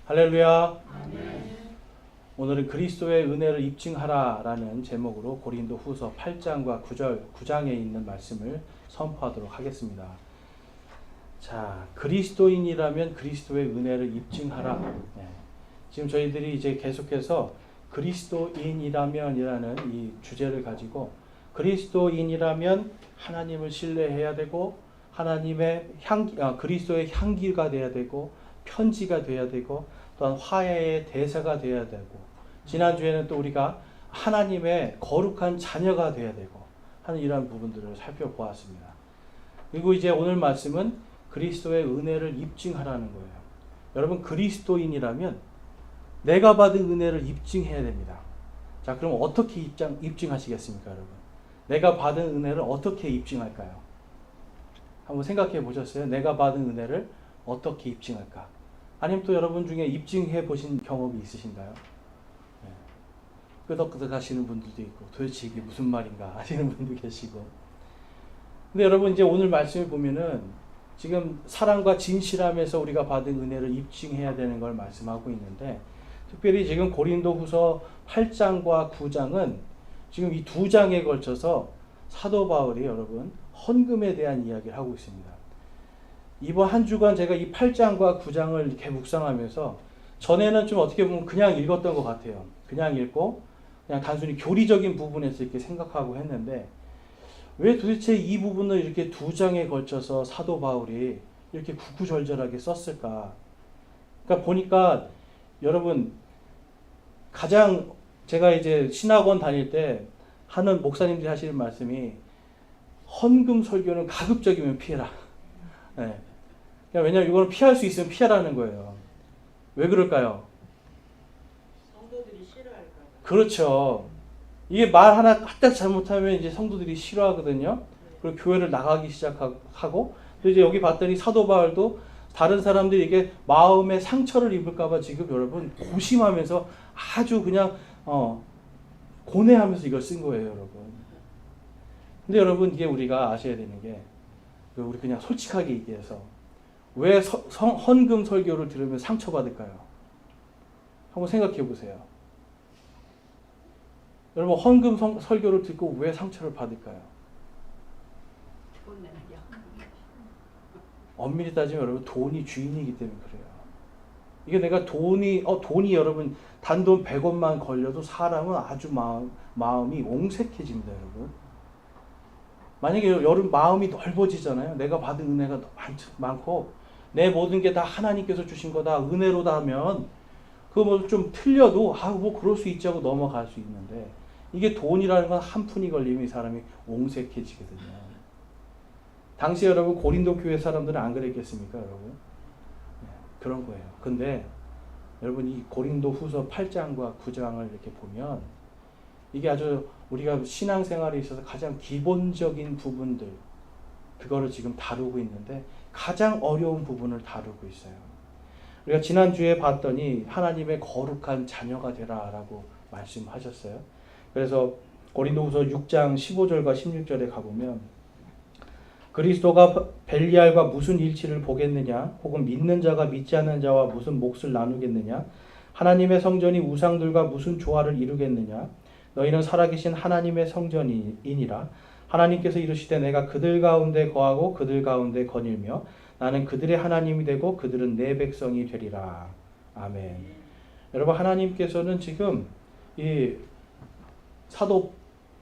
할렐루야. 오늘은 그리스도의 은혜를 입증하라라는 제목으로 고린도 후서 8장과 9장에 있는 말씀을 선포하도록 하겠습니다. 자, 그리스도인이라면 그리스도의 은혜를 입증하라. 네. 지금 저희들이 이제 계속해서 그리스도인이라면이라는 이 주제를 가지고 그리스도인이라면 하나님을 신뢰해야 되고 하나님의 그리스도의 향기가 돼야 되고 편지가 돼야 되고 또한 화해의 대사가 돼야 되고 지난주에는 또 우리가 하나님의 거룩한 자녀가 돼야 되고 하는 이러한 부분들을 살펴보았습니다. 그리고 이제 오늘 말씀은 그리스도의 은혜를 입증하라는 거예요. 여러분 그리스도인이라면 내가 받은 은혜를 입증해야 됩니다. 자, 그럼 어떻게 입증하시겠습니까, 여러분? 내가 받은 은혜를 어떻게 입증할까요? 한번 생각해 보셨어요? 내가 받은 은혜를 어떻게 입증할까? 아니면 또 여러분 중에 입증해 보신 경험이 있으신가요? 네. 끄덕끄덕 하시는 분들도 있고 도대체 이게 무슨 말인가 하시는 분도 계시고. 근데 여러분 이제 오늘 말씀을 보면은 지금 사랑과 진실함에서 우리가 받은 은혜를 입증해야 되는 걸 말씀하고 있는데 특별히 지금 고린도후서 8장과 9장은 지금 이 두 장에 걸쳐서 사도 바울이 여러분 헌금에 대한 이야기를 하고 있습니다. 이번 한 주간 제가 이 8장과 9장을 이렇게 묵상하면서 전에는 좀 어떻게 보면 그냥 읽었던 것 같아요. 그냥 읽고 그냥 단순히 교리적인 부분에서 이렇게 생각하고 했는데 왜 도대체 이 부분을 이렇게 두 장에 걸쳐서 사도 바울이 이렇게 구구절절하게 썼을까? 그러니까 보니까 여러분 가장 제가 이제 신학원 다닐 때 하는 목사님들이 하시는 말씀이 헌금 설교는 가급적이면 피해라. 네. 왜냐하면 이거는 피할 수 있으면 피하라는 거예요. 왜 그럴까요? 성도들이 싫어할까 봐. 그렇죠. 이게 말 하나 딱 잘못하면 이제 성도들이 싫어하거든요. 그리고 교회를 나가기 시작하고 또 이제 여기 봤더니 사도 바울도 다른 사람들이 이게 마음에 상처를 입을까 봐 지금 여러분 고심하면서 아주 그냥 고뇌하면서 이걸 쓴 거예요, 여러분. 근데 여러분 이게 우리가 아셔야 되는 게 우리 그냥 솔직하게 얘기해서 왜 헌금 설교를 들으면 상처받을까요? 한번 생각해 보세요. 여러분 헌금 설교를 듣고 왜 상처를 받을까요? 엄밀히 따지면 여러분 돈이 주인이기 때문에 그래요. 이게 내가 돈이 여러분 단돈 100원만 걸려도 사람은 아주 마음이 옹색해집니다, 여러분. 만약에 여러분 마음이 넓어지잖아요. 내가 받은 은혜가 많고 내 모든 게 다 하나님께서 주신 거다 은혜로다 하면 그거 뭐 좀 틀려도 뭐 그럴 수 있지 하고 넘어갈 수 있는데 이게 돈이라는 건 한 푼이 걸리면 이 사람이 옹색해지거든요. 당시 여러분 고린도 교회 사람들은 안 그랬겠습니까, 여러분? 네, 그런 거예요. 근데 여러분 이 고린도 후서 8장과 9장을 이렇게 보면 이게 아주 우리가 신앙생활에 있어서 가장 기본적인 부분들 그거를 지금 다루고 있는데 가장 어려운 부분을 다루고 있어요. 우리가 지난주에 봤더니 하나님의 거룩한 자녀가 되라라고 말씀하셨어요. 그래서 고린도후서 6장 15절과 16절에 가보면 그리스도가 벨리알과 무슨 일치를 보겠느냐 혹은 믿는 자가 믿지 않는 자와 무슨 몫을 나누겠느냐 하나님의 성전이 우상들과 무슨 조화를 이루겠느냐 너희는 살아계신 하나님의 성전이니라 하나님께서 이르시되 내가 그들 가운데 거하고 그들 가운데 거닐며 나는 그들의 하나님이 되고 그들은 내 백성이 되리라. 아멘. 여러분 하나님께서는 지금 이 사도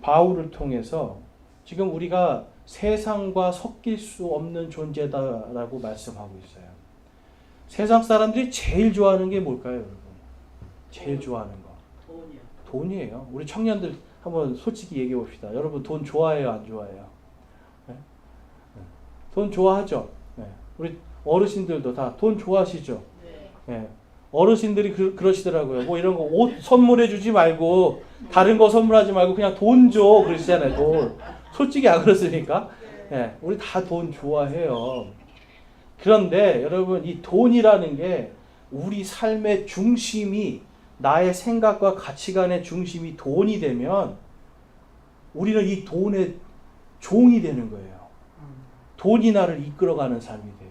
바울을 통해서 지금 우리가 세상과 섞일 수 없는 존재다라고 말씀하고 있어요. 세상 사람들이 제일 좋아하는 게 뭘까요, 여러분? 제일 좋아하는 거. 돈이에요. 우리 청년들 한번 솔직히 얘기해 봅시다. 여러분 돈 좋아해요, 안 좋아해요? 네? 돈 좋아하죠? 네. 우리 어르신들도 다 돈 좋아하시죠? 네. 어르신들이 그러시더라고요. 뭐 이런 거 옷 선물해 주지 말고 다른 거 선물하지 말고 그냥 돈 줘 그러시잖아요. 돈. 솔직히 안 그렇습니까? 네. 우리 다 돈 좋아해요. 그런데 여러분 이 돈이라는 게 우리 삶의 중심이 나의 생각과 가치관의 중심이 돈이 되면 우리는 이 돈의 종이 되는 거예요. 돈이 나를 이끌어가는 삶이 돼요.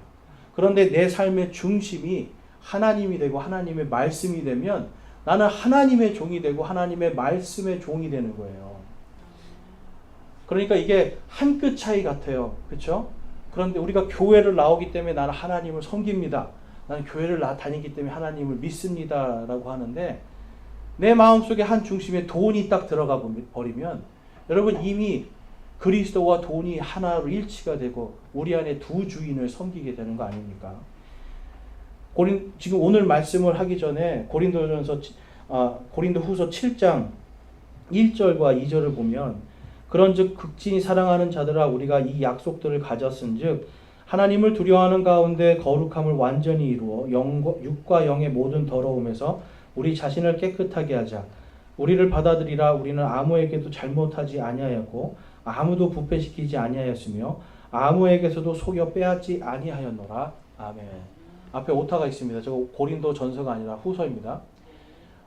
그런데 내 삶의 중심이 하나님이 되고 하나님의 말씀이 되면 나는 하나님의 종이 되고 하나님의 말씀의 종이 되는 거예요. 그러니까 이게 한 끗 차이 같아요. 그렇죠? 그런데 우리가 교회를 나오기 때문에 나는 하나님을 섬깁니다. 나는 교회를 다니기 때문에 하나님을 믿습니다. 라고 하는데 내 마음속에 한 중심에 돈이 딱 들어가 버리면 여러분 이미 그리스도와 돈이 하나로 일치가 되고 우리 안에 두 주인을 섬기게 되는 거 아닙니까? 지금 오늘 말씀을 하기 전에 고린도후서 7장 1절과 2절을 보면 그런즉 극진히 사랑하는 자들아 우리가 이 약속들을 가졌은즉 하나님을 두려워하는 가운데 거룩함을 완전히 이루어 육과 영의 모든 더러움에서 우리 자신을 깨끗하게 하자. 우리를 받아들이라. 우리는 아무에게도 잘못하지 아니하였고 아무도 부패시키지 아니하였으며 아무에게서도 속여 빼앗지 아니하였노라. 아멘. 앞에 오타가 있습니다. 저거 고린도 전서가 아니라 후서입니다.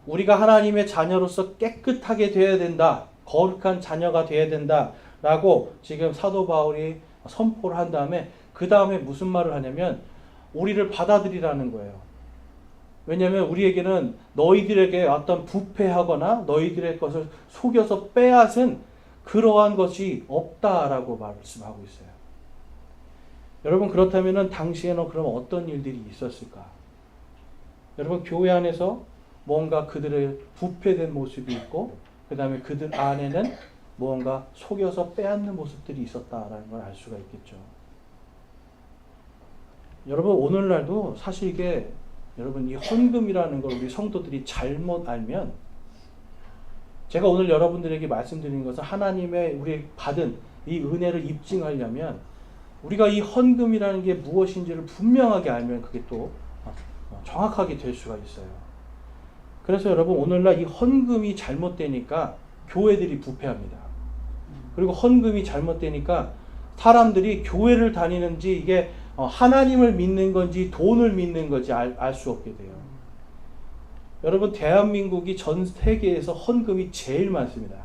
우리가 하나님의 자녀로서 깨끗하게 되어야 된다. 거룩한 자녀가 되어야 된다. 라고 지금 사도 바울이 선포를 한 다음에 그 다음에 무슨 말을 하냐면 우리를 받아들이라는 거예요. 왜냐하면 우리에게는 너희들에게 어떤 부패하거나 너희들의 것을 속여서 빼앗은 그러한 것이 없다라고 말씀하고 있어요. 여러분 그렇다면 당시에는 그럼 어떤 일들이 있었을까? 여러분 교회 안에서 뭔가 그들의 부패된 모습이 있고 그 다음에 그들 안에는 뭔가 속여서 빼앗는 모습들이 있었다라는 걸 알 수가 있겠죠. 여러분 오늘날도 사실 이게 여러분 이 헌금이라는 걸 우리 성도들이 잘못 알면 제가 오늘 여러분들에게 말씀드리는 것은 하나님의 우리 받은 이 은혜를 입증하려면 우리가 이 헌금이라는 게 무엇인지를 분명하게 알면 그게 또 정확하게 될 수가 있어요. 그래서 여러분 오늘날 이 헌금이 잘못되니까 교회들이 부패합니다. 그리고 헌금이 잘못되니까 사람들이 교회를 다니는지 이게 하나님을 믿는 건지 돈을 믿는 건지 알 수 없게 돼요. 여러분 대한민국이 전 세계에서 헌금이 제일 많습니다.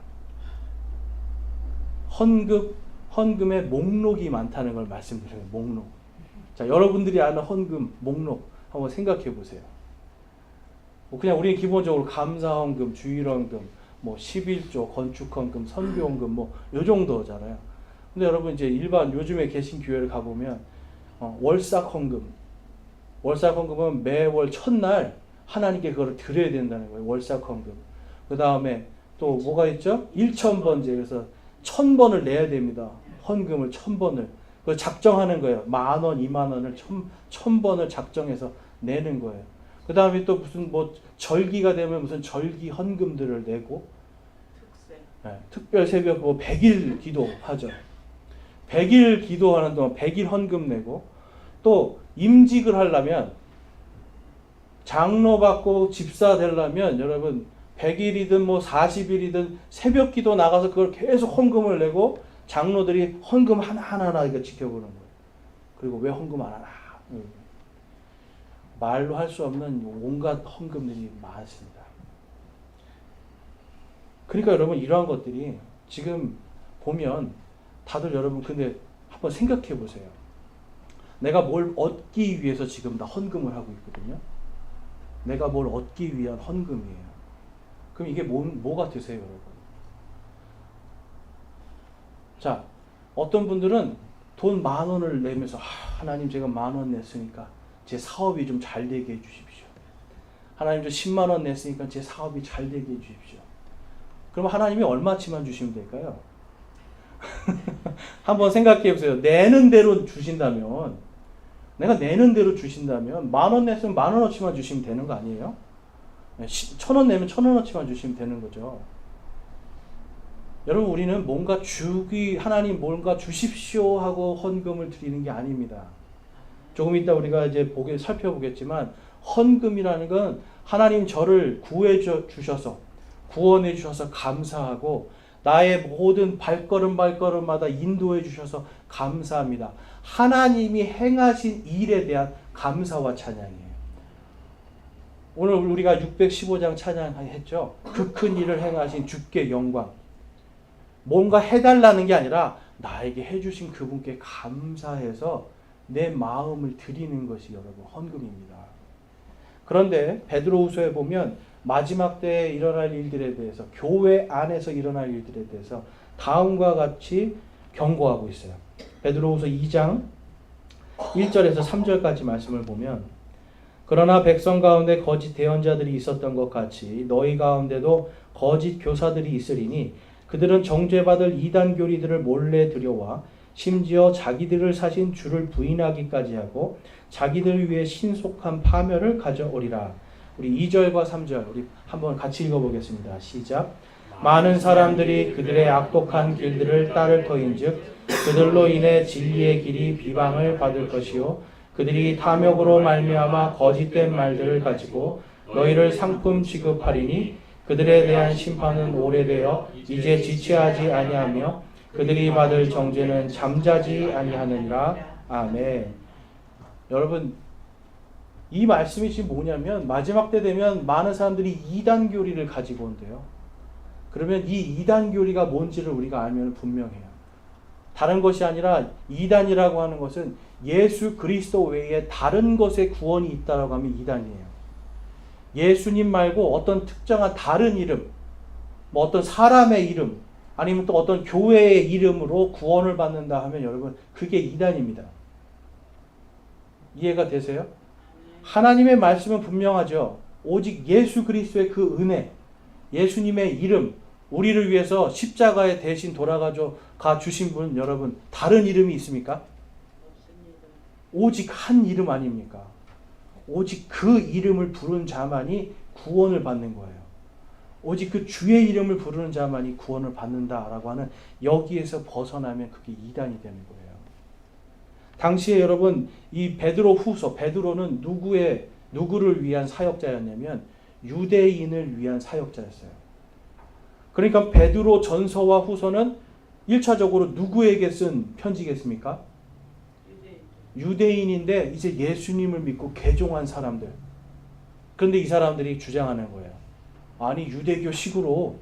헌금의 목록이 많다는 걸 말씀드려요. 목록. 자, 여러분들이 아는 헌금 목록 한번 생각해 보세요. 그냥 우리는 기본적으로 감사헌금, 주일헌금, 뭐 11조, 건축헌금, 선교헌금 뭐 요 정도잖아요. 근데 여러분 이제 일반 요즘에 계신 교회를 가보면 월삭헌금은 매월 첫날 하나님께 그걸 드려야 된다는 거예요. 월삭헌금. 그 다음에 또 뭐가 있죠? 1,000번제. 그래서 1,000번을 내야 됩니다. 헌금을 1,000번을. 그걸 작정하는 거예요. 10,000원, 20,000원을 1,000번을 작정해서 내는 거예요. 그 다음에 또 무슨 뭐 절기가 되면 무슨 절기 헌금들을 내고 네, 특별 새벽 뭐 100일 기도하죠. 100일 기도하는 동안 100일 헌금 내고 또 임직을 하려면 장로 받고 집사 되려면 여러분 100일이든 뭐 40일이든 새벽 기도 나가서 그걸 계속 헌금을 내고 장로들이 헌금 하나하나 이거 지켜보는 거예요. 그리고 왜 헌금 안 하나? 말로 할 수 없는 온갖 헌금들이 많습니다. 그러니까 여러분 이러한 것들이 지금 보면 다들 여러분 근데 한번 생각해 보세요. 내가 뭘 얻기 위해서 지금 다 헌금을 하고 있거든요. 내가 뭘 얻기 위한 헌금이에요. 그럼 이게 뭐가 되세요, 여러분? 자, 어떤 분들은 돈 10,000원을 내면서 하나님 제가 10,000원 냈으니까 제 사업이 좀 잘 되게 해주십시오. 하나님 저 10만 원 냈으니까 제 사업이 잘 되게 해주십시오. 그럼 하나님이 얼마치만 주시면 될까요? 한번 생각해 보세요. 내는 대로 주신다면 내가 내는 대로 주신다면 10,000원 냈으면 10,000원어치만 주시면 되는 거 아니에요? 1,000원 내면 1,000원어치만 주시면 되는 거죠. 여러분 우리는 뭔가 하나님 뭔가 주십시오 하고 헌금을 드리는 게 아닙니다. 조금 이따 우리가 이제 살펴보겠지만 헌금이라는 건 하나님 저를 구원해 주셔서 감사하고 나의 모든 발걸음마다 인도해 주셔서 감사합니다. 하나님이 행하신 일에 대한 감사와 찬양이에요. 오늘 우리가 615장 찬양했죠. 그 큰 일을 행하신 주께 영광. 뭔가 해달라는 게 아니라 나에게 해주신 그분께 감사해서 내 마음을 드리는 것이 여러분 헌금입니다. 그런데 베드로후서에 보면 마지막 때에 일어날 일들에 대해서, 교회 안에서 일어날 일들에 대해서 다음과 같이 경고하고 있어요. 베드로후서 2장 1절에서 3절까지 말씀을 보면, 그러나 백성 가운데 거짓 대언자들이 있었던 것 같이 너희 가운데도 거짓 교사들이 있으리니 그들은 정죄받을 이단 교리들을 몰래 들여와 심지어 자기들을 사신 주를 부인하기까지 하고 자기들 위해 신속한 파멸을 가져오리라. 우리 2절과 3절 우리 한번 같이 읽어보겠습니다. 시작. 많은 사람들이 그들의 악독한 길들을 따를 터인즉 그들로 인해 진리의 길이 비방을 받을 것이요 그들이 탐욕으로 말미암아 거짓된 말들을 가지고 너희를 상품 취급하리니 그들에 대한 심판은 오래되어 이제 지체하지 아니하며 그들이 받을 정죄는 잠자지 아니하느니라. 아멘. 여러분, 이 말씀이 지금 뭐냐면 마지막 때 되면 많은 사람들이 이단 교리를 가지고 온대요. 그러면 이 이단 교리가 뭔지를 우리가 알면 분명해요. 다른 것이 아니라 이단이라고 하는 것은 예수 그리스도 외에 다른 것에 구원이 있다라고 하면 이단이에요. 예수님 말고 어떤 특정한 다른 이름, 뭐 어떤 사람의 이름, 아니면 또 어떤 교회의 이름으로 구원을 받는다 하면 여러분 그게 이단입니다. 이해가 되세요? 하나님의 말씀은 분명하죠. 오직 예수 그리스도의 그 은혜, 예수님의 이름, 우리를 위해서 십자가에 대신 돌아가 주신 분 여러분 다른 이름이 있습니까? 없습니다. 오직 한 이름 아닙니까? 오직 그 이름을 부른 자만이 구원을 받는 거예요. 오직 그 주의 이름을 부르는 자만이 구원을 받는다라고 하는 여기에서 벗어나면 그게 이단이 되는 거예요. 당시에 여러분 이 베드로 후서, 베드로는 누구를 위한 사역자였냐면 유대인을 위한 사역자였어요. 그러니까 베드로 전서와 후서는 1차적으로 누구에게 쓴 편지겠습니까? 유대인인데 이제 예수님을 믿고 개종한 사람들. 그런데 이 사람들이 주장하는 거예요. 아니 유대교식으로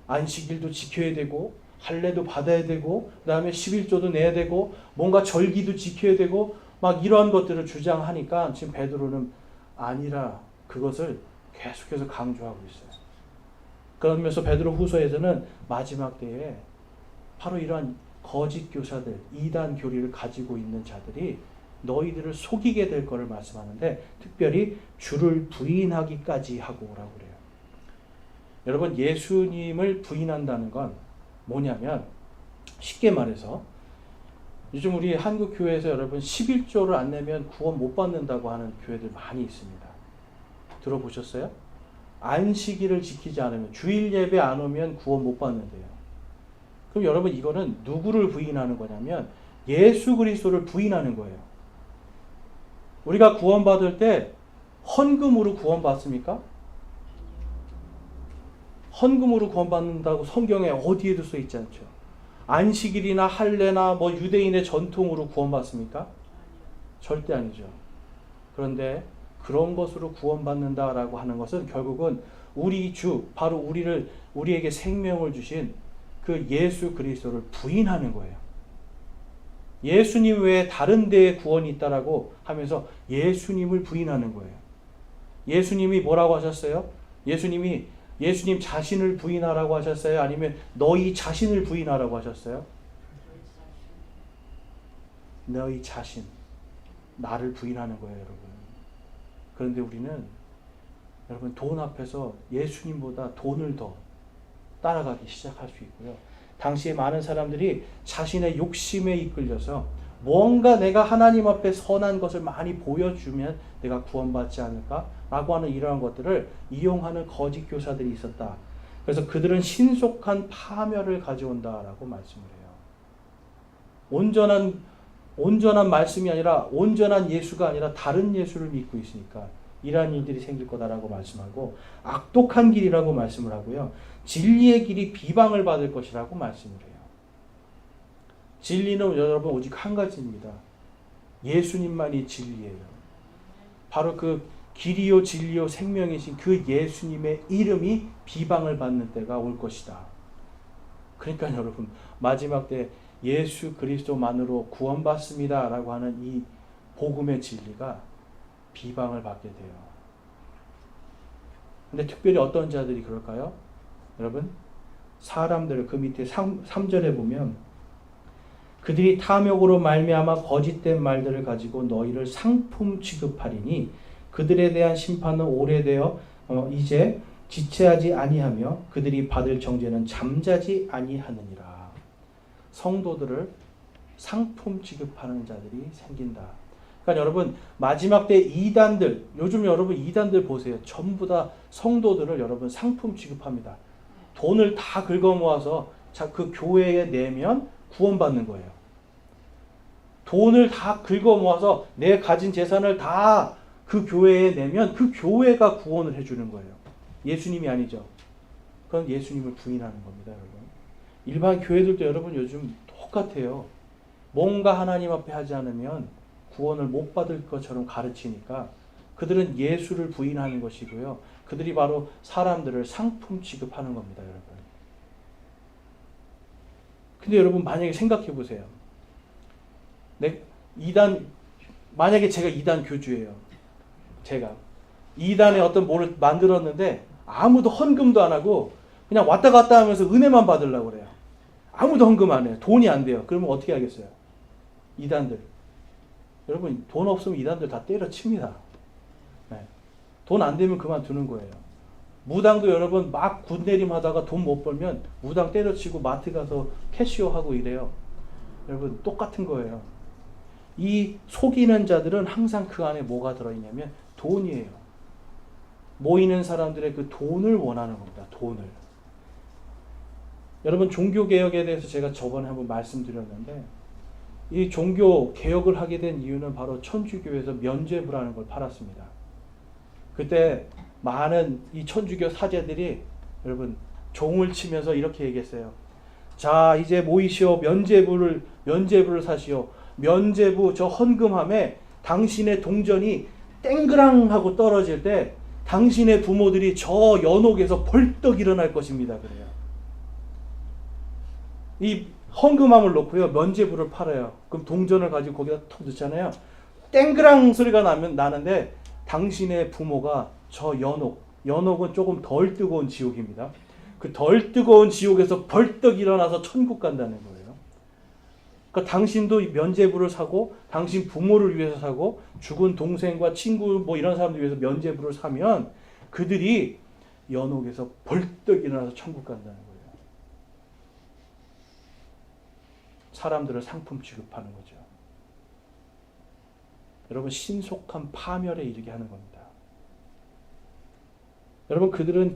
안식일도 지켜야 되고 할례도 받아야 되고 그 다음에 11조도 내야 되고 뭔가 절기도 지켜야 되고 막 이러한 것들을 주장하니까 지금 베드로는 아니라 그것을 계속해서 강조하고 있어요. 그러면서 베드로 후서에서는 마지막 때에 바로 이러한 거짓 교사들, 이단 교리를 가지고 있는 자들이 너희들을 속이게 될 것을 말씀하는데 특별히 주를 부인하기까지 하고 오라고 그래요. 여러분 예수님을 부인한다는 건 뭐냐면 쉽게 말해서 요즘 우리 한국 교회에서 여러분 11조를 안 내면 구원 못 받는다고 하는 교회들 많이 있습니다. 들어보셨어요? 안식일을 지키지 않으면 주일 예배 안 오면 구원 못 받는데요. 그럼 여러분 이거는 누구를 부인하는 거냐면 예수 그리스도를 부인하는 거예요. 우리가 구원받을 때 헌금으로 구원받습니까? 헌금으로 구원받는다고 성경에 어디에도 써 있지 않죠. 안식일이나 할례나 뭐 유대인의 전통으로 구원받습니까? 절대 아니죠. 그런데 그런 것으로 구원받는다라고 하는 것은 결국은 우리 주, 바로 우리에게 생명을 주신 그 예수 그리스도를 부인하는 거예요. 예수님 외에 다른 데에 구원이 있다라고 하면서 예수님을 부인하는 거예요. 예수님이 뭐라고 하셨어요? 예수님 자신을 부인하라고 하셨어요? 아니면 너희 자신을 부인하라고 하셨어요? 너희 자신, 나를 부인하는 거예요, 여러분. 그런데 우리는 여러분 돈 앞에서 예수님보다 돈을 더 따라가기 시작할 수 있고요. 당시에 많은 사람들이 자신의 욕심에 이끌려서 뭔가 내가 하나님 앞에 선한 것을 많이 보여주면 내가 구원받지 않을까라고 하는 이러한 것들을 이용하는 거짓 교사들이 있었다. 그래서 그들은 신속한 파멸을 가져온다라고 말씀을 해요. 온전한 말씀이 아니라 온전한 예수가 아니라 다른 예수를 믿고 있으니까 이러한 일들이 생길 거다라고 말씀하고 악독한 길이라고 말씀을 하고요. 진리의 길이 비방을 받을 것이라고 말씀을 해요. 진리는 여러분 오직 한 가지입니다. 예수님만이 진리예요. 바로 그 길이요 진리요 생명이신 그 예수님의 이름이 비방을 받는 때가 올 것이다. 그러니까 여러분 마지막 때 예수 그리스도만으로 구원받습니다 라고 하는 이 복음의 진리가 비방을 받게 돼요. 근데 특별히 어떤 자들이 그럴까요? 여러분, 사람들 그 밑에 3절에 보면 그들이 탐욕으로 말미암아 거짓된 말들을 가지고 너희를 상품 취급하리니 그들에 대한 심판은 오래되어 이제 지체하지 아니하며 그들이 받을 정죄는 잠자지 아니하느니라. 성도들을 상품 취급하는 자들이 생긴다. 그러니까 여러분, 마지막 때 이단들, 요즘 여러분 이단들 보세요. 전부 다 성도들을 여러분 상품 취급합니다. 돈을 다 긁어 모아서 그 교회에 내면 구원받는 거예요. 돈을 다 긁어 모아서 내 가진 재산을 다 그 교회에 내면 그 교회가 구원을 해주는 거예요. 예수님이 아니죠. 그건 예수님을 부인하는 겁니다, 여러분. 일반 교회들도 여러분 요즘 똑같아요. 뭔가 하나님 앞에 하지 않으면 구원을 못 받을 것처럼 가르치니까 그들은 예수를 부인하는 것이고요. 그들이 바로 사람들을 상품 취급하는 겁니다, 여러분. 근데 여러분 만약에 생각해 보세요. 만약에 제가 이단 교주예요. 제가 이단에 어떤 뭐를 만들었는데 아무도 헌금도 안 하고 그냥 왔다 갔다 하면서 은혜만 받으려고 그래요. 아무도 헌금 안 해요. 돈이 안 돼요. 그러면 어떻게 하겠어요? 이단들. 여러분 돈 없으면 이단들 다 때려칩니다. 네. 돈 안 되면 그만두는 거예요. 무당도 여러분 막 굿내림 하다가 돈 못 벌면 무당 때려치고 마트 가서 캐시오 하고 이래요. 여러분 똑같은 거예요. 이 속이는 자들은 항상 그 안에 뭐가 들어있냐면 돈이에요. 모이는 사람들의 그 돈을 원하는 겁니다. 돈을. 여러분 종교개혁에 대해서 제가 저번에 한번 말씀드렸는데 이 종교개혁을 하게 된 이유는 바로 천주교에서 면죄부라는 걸 팔았습니다. 그때 많은 이 천주교 사제들이 여러분 종을 치면서 이렇게 얘기했어요. 자 이제 모이시오. 면죄부를 사시오. 면죄부 저 헌금함에 당신의 동전이 땡그랑 하고 떨어질 때 당신의 부모들이 저 연옥에서 벌떡 일어날 것입니다. 그래요. 이 헌금함을 놓고요. 면죄부를 팔아요. 그럼 동전을 가지고 거기다 톡 넣잖아요. 땡그랑 소리가 나는데 당신의 부모가 저 연옥은 조금 덜 뜨거운 지옥입니다. 그 덜 뜨거운 지옥에서 벌떡 일어나서 천국 간다는 거예요. 그러니까 당신도 면죄부를 사고 당신 부모를 위해서 사고 죽은 동생과 친구 뭐 이런 사람들 위해서 면죄부를 사면 그들이 연옥에서 벌떡 일어나서 천국 간다는 거예요. 사람들을 상품 취급하는 거죠. 여러분 신속한 파멸에 이르게 하는 겁니다. 여러분 그들은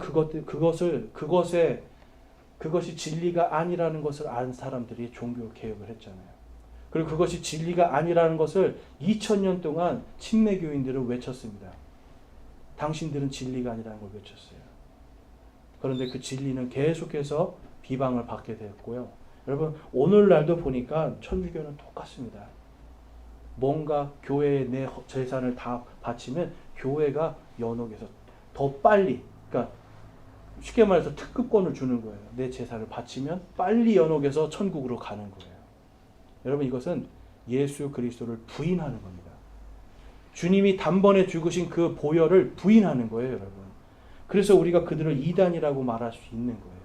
그것이 진리가 아니라는 것을 안 사람들이 종교 개혁을 했잖아요. 그리고 그것이 진리가 아니라는 것을 2000년 동안 침례교인들은 외쳤습니다. 당신들은 진리가 아니라는 걸 외쳤어요. 그런데 그 진리는 계속해서 비방을 받게 되었고요. 여러분 오늘날도 보니까 천주교는 똑같습니다. 뭔가 교회에 내 재산을 다 바치면 교회가 연옥에서 더 빨리, 그러니까 쉽게 말해서 특급권을 주는 거예요. 내 재산을 바치면 빨리 연옥에서 천국으로 가는 거예요. 여러분 이것은 예수 그리스도를 부인하는 겁니다. 주님이 단번에 죽으신 그 보혈을 부인하는 거예요, 여러분. 그래서 우리가 그들을 이단이라고 말할 수 있는 거예요.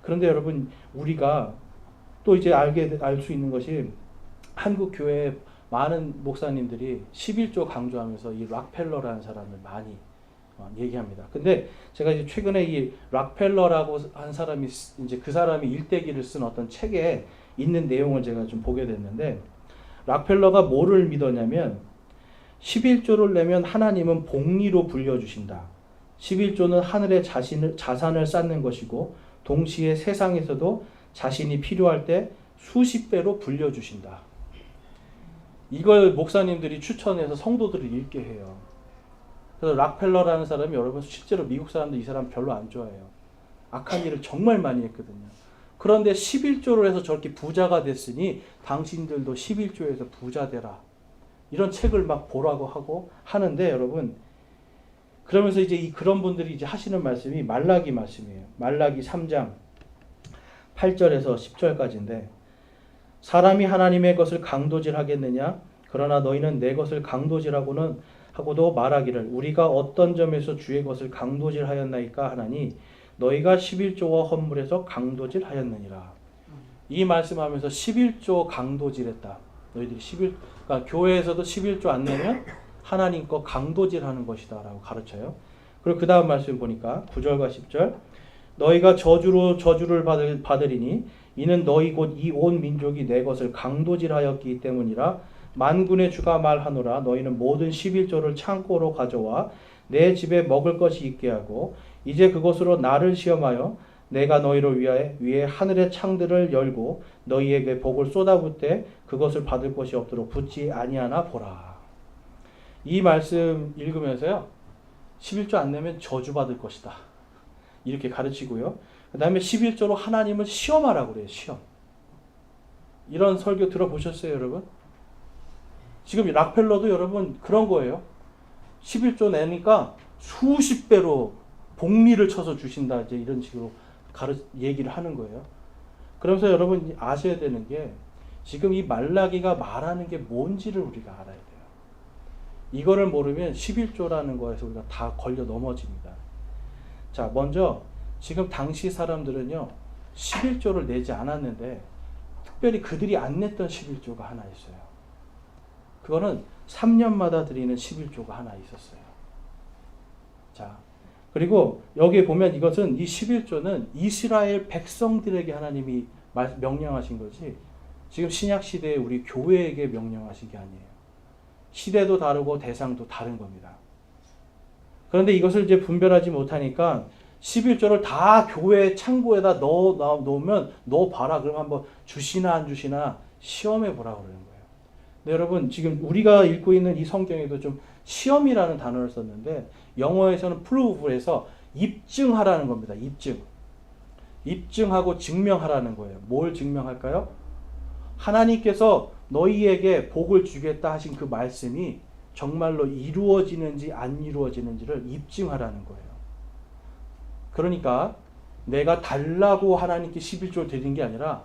그런데 여러분 우리가 또 이제 알 수 있는 것이 한국 교회에 많은 목사님들이 11조 강조하면서 이 락펠러라는 사람을 많이 얘기합니다. 근데 제가 이제 최근에 이 락펠러라고 한 사람이 이제 그 사람이 일대기를 쓴 어떤 책에 있는 내용을 제가 좀 보게 됐는데 락펠러가 뭐를 믿었냐면 11조를 내면 하나님은 복리로 불려주신다. 11조는 하늘에 자산을 쌓는 것이고 동시에 세상에서도 자신이 필요할 때 수십 배로 불려주신다. 이걸 목사님들이 추천해서 성도들을 읽게 해요. 그래서 락펠러라는 사람이 여러분 실제로 미국 사람들 이 사람 별로 안 좋아해요. 악한 일을 정말 많이 했거든요. 그런데 11조를 해서 저렇게 부자가 됐으니 당신들도 11조에서 부자 되라. 이런 책을 막 보라고 하고 하는데 여러분 그러면서 이제 그런 분들이 이제 하시는 말씀이 말라기 말씀이에요. 말라기 3장 8절에서 10절까지인데 사람이 하나님의 것을 강도질하겠느냐? 그러나 너희는 내 것을 강도질하고는 하고도 말하기를 우리가 어떤 점에서 주의 것을 강도질하였나이까 하나니 너희가 11조와 헌물에서 강도질하였느니라. 이 말씀하면서 11조 강도질했다. 너희들이 그러니까 교회에서도 11조 안 내면 하나님 거 강도질하는 것이다라고 가르쳐요. 그리고 그 다음 말씀 보니까 9절과 10절 너희가 저주를 받으리니 이는 너희 곧 이 온 민족이 내 것을 강도질하였기 때문이라. 만군의 주가 말하노라 너희는 모든 11조를 창고로 가져와 내 집에 먹을 것이 있게 하고 이제 그것으로 나를 시험하여 내가 너희를 위해 하늘의 창들을 열고 너희에게 복을 쏟아붓 때 그것을 받을 것이 없도록 붙지 아니하나 보라. 이 말씀 읽으면서요 11조 안 내면 저주받을 것이다 이렇게 가르치고요. 그 다음에 11조로 하나님을 시험하라고 그래요. 시험. 이런 설교 들어보셨어요 여러분? 지금 락펠러도 여러분 그런 거예요. 11조 내니까 수십 배로 복리를 쳐서 주신다 이제 이런 식으로 얘기를 하는 거예요. 그러면서 여러분 아셔야 되는 게 지금 이 말라기가 말하는 게 뭔지를 우리가 알아야 돼요. 이거를 모르면 11조라는 거에서 우리가 다 걸려 넘어집니다. 자, 먼저 지금 당시 사람들은요 11조를 내지 않았는데 특별히 그들이 안 냈던 11조가 하나 있어요. 그거는 3년마다 드리는 11조가 하나 있었어요. 자, 그리고 여기에 보면 이것은 이 11조는 이스라엘 백성들에게 하나님이 명령하신 거지 지금 신약 시대에 우리 교회에게 명령하신 게 아니에요. 시대도 다르고 대상도 다른 겁니다. 그런데 이것을 이제 분별하지 못하니까 11조를 다 교회 창고에다 놓으면 너 봐라. 그럼 한번 주시나 안 주시나 시험해 보라 그러는 거예요. 근데 여러분 지금 우리가 읽고 있는 이 성경에도 좀 시험이라는 단어를 썼는데 영어에서는 prove에서 입증하라는 겁니다. 입증하고 증명하라는 거예요. 뭘 증명할까요? 하나님께서 너희에게 복을 주겠다 하신 그 말씀이 정말로 이루어지는지 안 이루어지는지를 입증하라는 거예요. 그러니까 내가 달라고 하나님께 11조를 드린 게 아니라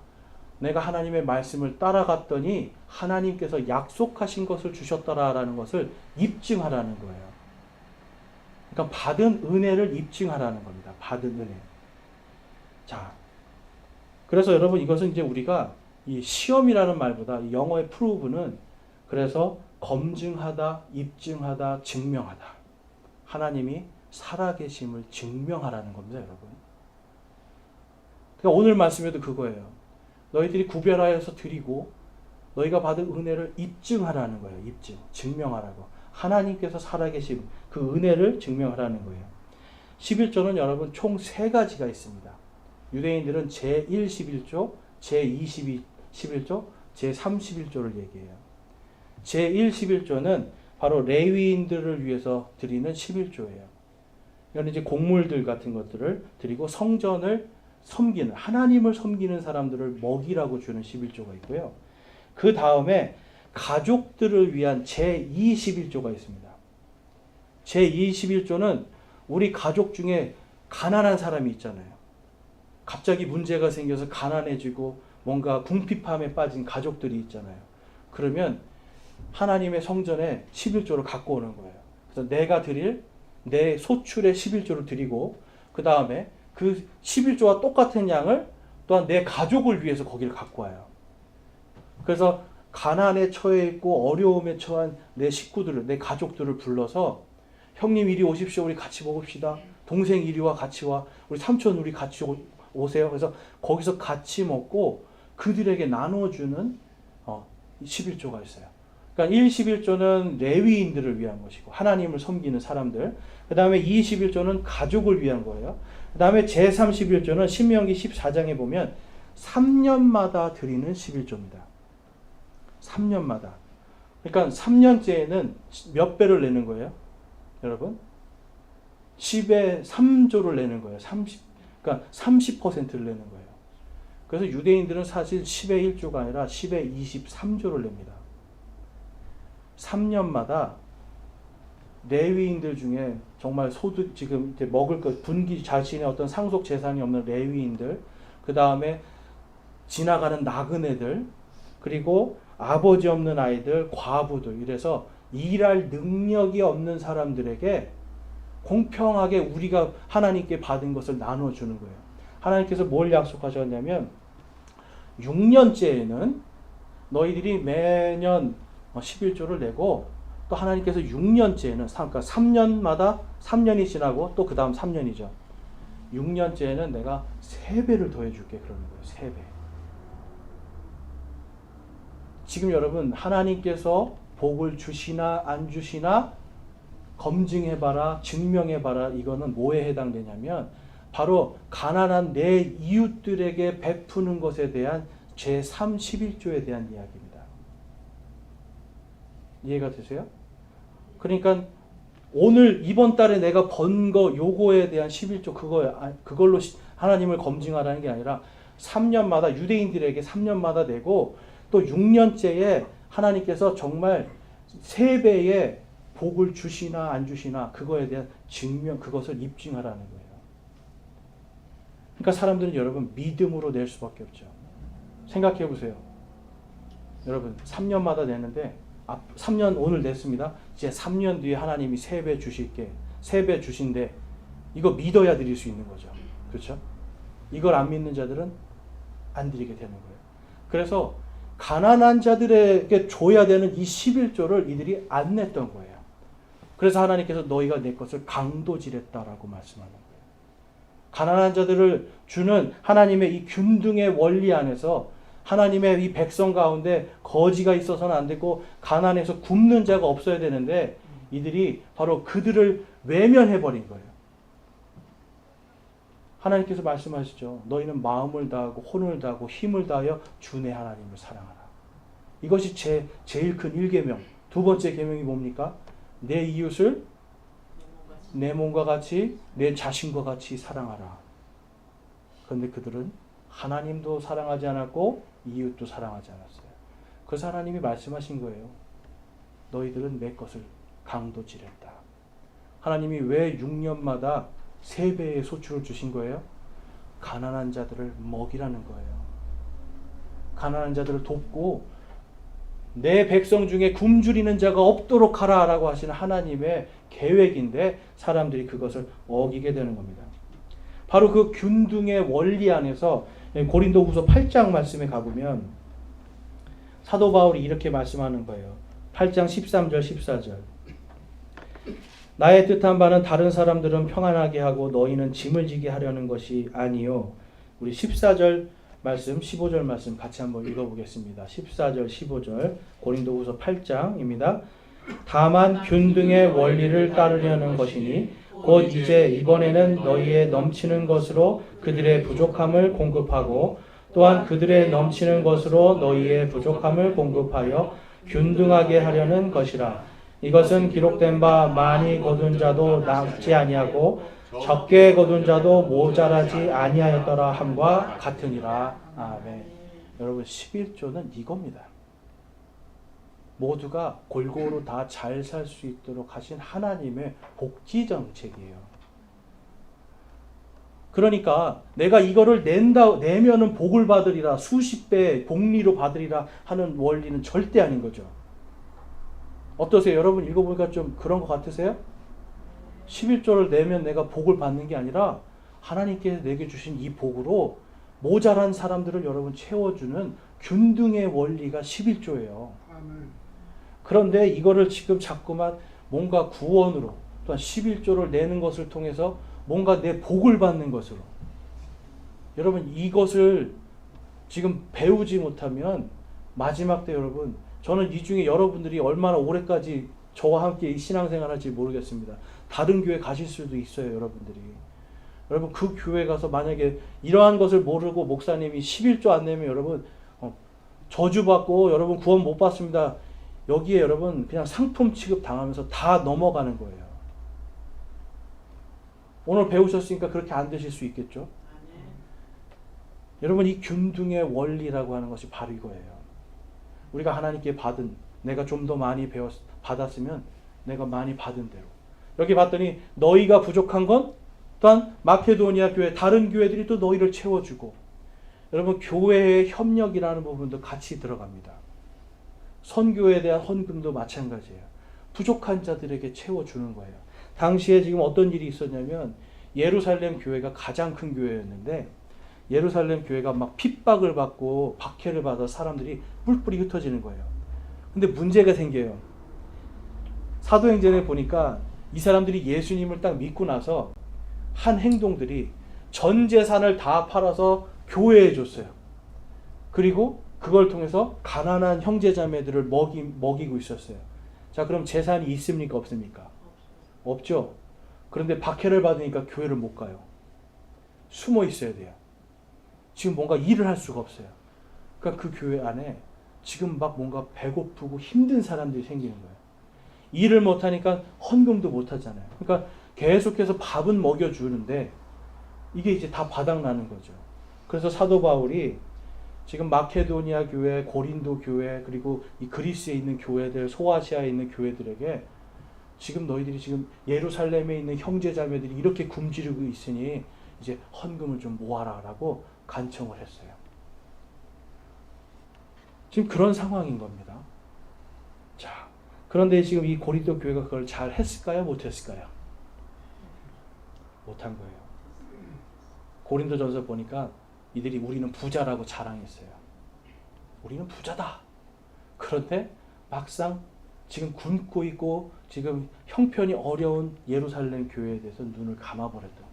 내가 하나님의 말씀을 따라갔더니 하나님께서 약속하신 것을 주셨더라라는 것을 입증하라는 거예요. 그러니까 받은 은혜를 입증하라는 겁니다. 받은 은혜. 자, 그래서 여러분 이것은 이제 우리가 이 시험이라는 말보다 영어의 prove는 그래서 검증하다, 입증하다, 증명하다. 하나님이 살아계심을 증명하라는 겁니다, 여러분. 그러니까 오늘 말씀에도 그거예요. 너희들이 구별하여서 드리고 너희가 받은 은혜를 입증하라는 거예요. 입증, 증명하라고. 하나님께서 살아계심, 그 은혜를 증명하라는 거예요. 11조는 여러분 총 3가지가 있습니다. 유대인들은 제1 11조, 제2 11조, 제3 11조를 얘기해요. 제1 11조는 바로 레위인들을 위해서 드리는 11조예요. 이건 이제 곡물들 같은 것들을 드리고 성전을 섬기는, 하나님을 섬기는 사람들을 먹이라고 주는 11조가 있고요. 그 다음에 가족들을 위한 제2 11조가 있습니다. 제2 11조는 우리 가족 중에 가난한 사람이 있잖아요. 갑자기 문제가 생겨서 가난해지고 뭔가 궁핍함에 빠진 가족들이 있잖아요. 그러면 하나님의 성전에 11조를 갖고 오는 거예요. 그래서 내가 드릴 내 소출의 11조를 드리고 그 다음에 그 11조와 똑같은 양을 또한 내 가족을 위해서 거기를 갖고 와요. 그래서 가난에 처해 있고 어려움에 처한 내 식구들을, 내 가족들을 불러서 형님 이리 오십시오. 우리 같이 먹읍시다. 동생 이리 와 같이 와. 우리 삼촌 우리 같이 오세요. 그래서 거기서 같이 먹고 그들에게 나눠주는 11조가 있어요. 그러니까 1, 11조는 레위인들을 위한 것이고 하나님을 섬기는 사람들. 그 다음에 2, 11조는 가족을 위한 거예요. 그 다음에 제3 11조는 신명기 14장에 보면 3년마다 드리는 11조입니다. 3년마다. 그러니까 3년째에는 몇 배를 내는 거예요? 여러분? 10의 3조를 내는 거예요. 그러니까 30%를 내는 거예요. 그래서 유대인들은 사실 10의 1조가 아니라 10의 23조를 냅니다. 3년마다 레위인들 중에 정말 소득 지금 이제 먹을 것 분기 자신의 어떤 상속 재산이 없는 레위인들, 그 다음에 지나가는 나그네들, 그리고 아버지 없는 아이들, 과부들 이래서 일할 능력이 없는 사람들에게 공평하게 우리가 하나님께 받은 것을 나눠주는 거예요. 하나님께서 뭘 약속하셨냐면 6년째에는 너희들이 매년 11조를 내고 또 하나님께서 6년째에는 그러니까 3년마다 3년이 지나고 또 그 다음 3년이죠. 6년째에는 내가 3배를 더해줄게 그러는 거예요. 3배. 지금 여러분 하나님께서 복을 주시나 안 주시나 검증해봐라, 증명해봐라. 이거는 뭐에 해당되냐면 바로 가난한 내 이웃들에게 베푸는 것에 대한 제3 11조에 대한 이야기입니다. 이해가 되세요? 그러니까 오늘 이번 달에 내가 번 거 요거에 대한 11조 그걸로 하나님을 검증하라는 게 아니라 3년마다 유대인들에게 3년마다 내고 또 6년째에 하나님께서 정말 3배의 복을 주시나 안 주시나 그거에 대한 증명 그것을 입증하라는 거예요. 그러니까 사람들은 여러분 믿음으로 낼 수밖에 없죠. 생각해 보세요. 여러분 3년마다 내는데 3년 오늘 냈습니다. 이제 3년 뒤에 하나님이 3배 주실게. 3배 주신데 이거 믿어야 드릴 수 있는 거죠. 그렇죠? 이걸 안 믿는 자들은 안 드리게 되는 거예요. 그래서 가난한 자들에게 줘야 되는 이 11조를 이들이 안 냈던 거예요. 그래서 하나님께서 너희가 내 것을 강도질했다라고 말씀하는 거예요. 가난한 자들을 주는 하나님의 이 균등의 원리 안에서 하나님의 이 백성 가운데 거지가 있어서는 안 되고 가난해서 굶는 자가 없어야 되는데 이들이 바로 그들을 외면해버린 거예요. 하나님께서 말씀하시죠. 너희는 마음을 다하고 혼을 다하고 힘을 다하여 주 내 하나님을 사랑하라. 이것이 제일 큰 1계명. 두 번째 계명이 뭡니까? 내 이웃을 내 몸과 같이 내 자신과 같이 사랑하라. 그런데 그들은 하나님도 사랑하지 않았고 이웃도 사랑하지 않았어요. 그래서 하나님이 말씀하신 거예요. 너희들은 내 것을 강도질했다. 하나님이 왜 6년마다 3배의 소출을 주신 거예요? 가난한 자들을 먹이라는 거예요. 가난한 자들을 돕고 내 백성 중에 굶주리는 자가 없도록 하라라고 하시는 하나님의 계획인데 사람들이 그것을 어기게 되는 겁니다. 바로 그 균등의 원리 안에서 고린도후서 8장 말씀에 가보면 사도 바울이 이렇게 말씀하는 거예요. 8장 13절 14절 나의 뜻한 바는 다른 사람들은 평안하게 하고 너희는 짐을 지게 하려는 것이 아니요. 우리 14절 말씀 15절 말씀 같이 한번 읽어보겠습니다. 14절 15절 고린도후서 8장입니다. 다만 균등의 원리를 따르려는 것이니 곧 이제 이번에는 너희의 넘치는 것으로 그들의 부족함을 공급하고 또한 그들의 넘치는 것으로 너희의 부족함을 공급하여 균등하게 하려는 것이라. 이것은 기록된 바 많이 거둔 자도 남지 아니하고 적게 거둔 자도 모자라지 아니하였더라 함과 같으니라. 아멘. 여러분 11조는 이겁니다. 모두가 골고루 다 잘 살 수 있도록 하신 하나님의 복지 정책이에요. 그러니까 내가 이거를 내면은 복을 받으리라, 수십 배 복리로 받으리라 하는 원리는 절대 아닌 거죠. 어떠세요? 여러분 읽어보니까 좀 그런 것 같으세요? 11조를 내면 내가 복을 받는 게 아니라 하나님께서 내게 주신 이 복으로 모자란 사람들을 여러분 채워주는 균등의 원리가 11조예요. 그런데 이거를 지금 자꾸만 뭔가 구원으로 또한 11조를 내는 것을 통해서 뭔가 내 복을 받는 것으로 여러분 이것을 지금 배우지 못하면 마지막 때 여러분 저는 이 중에 여러분들이 얼마나 오래까지 저와 함께 이 신앙생활 할지 모르겠습니다. 다른 교회 가실 수도 있어요. 여러분들이. 여러분 그 교회 가서 만약에 이러한 것을 모르고 목사님이 11조 안 내면 여러분 저주받고 여러분 구원 못 받습니다. 여기에 여러분 그냥 상품 취급 당하면서 다 넘어가는 거예요. 오늘 배우셨으니까 그렇게 안 되실 수 있겠죠? 여러분 이 균등의 원리라고 하는 것이 바로 이거예요. 우리가 하나님께 받은 내가 좀 더 많이 받았으면 내가 많이 받은 대로 여기 봤더니 너희가 부족한 건 또한 마케도니아 교회 다른 교회들이 또 너희를 채워주고 여러분 교회의 협력이라는 부분도 같이 들어갑니다. 선교에 대한 헌금도 마찬가지예요. 부족한 자들에게 채워주는 거예요. 당시에 지금 어떤 일이 있었냐면 예루살렘 교회가 가장 큰 교회였는데 예루살렘 교회가 막 핍박을 받고 박해를 받아 사람들이 뿔뿔이 흩어지는 거예요. 근데 문제가 생겨요. 사도행전에 보니까 이 사람들이 예수님을 딱 믿고 나서 한 행동들이 전 재산을 다 팔아서 교회에 줬어요. 그리고 그걸 통해서 가난한 형제자매들을 먹이고 있었어요. 자, 그럼 재산이 있습니까? 없습니까? 없죠. 그런데 박해를 받으니까 교회를 못 가요. 숨어 있어야 돼요. 지금 뭔가 일을 할 수가 없어요. 그러니까 그 교회 안에 지금 막 뭔가 배고프고 힘든 사람들이 생기는 거예요. 일을 못하니까 헌금도 못하잖아요. 그러니까 계속해서 밥은 먹여주는데 이게 이제 다 바닥나는 거죠. 그래서 사도 바울이 지금 마케도니아 교회, 고린도 교회, 그리고 이 그리스에 있는 교회들, 소아시아에 있는 교회들에게 지금 너희들이 지금 예루살렘에 있는 형제자매들이 이렇게 굶주리고 있으니 이제 헌금을 좀 모아라라고 간청을 했어요. 지금 그런 상황인 겁니다. 자, 그런데 지금 이 고린도 교회가 그걸 잘 했을까요? 못했을까요? 못한 거예요. 고린도전서 보니까 이들이 우리는 부자라고 자랑했어요. 우리는 부자다. 그런데 막상 지금 굶고 있고 지금 형편이 어려운 예루살렘 교회에 대해서 눈을 감아버렸던 거예요.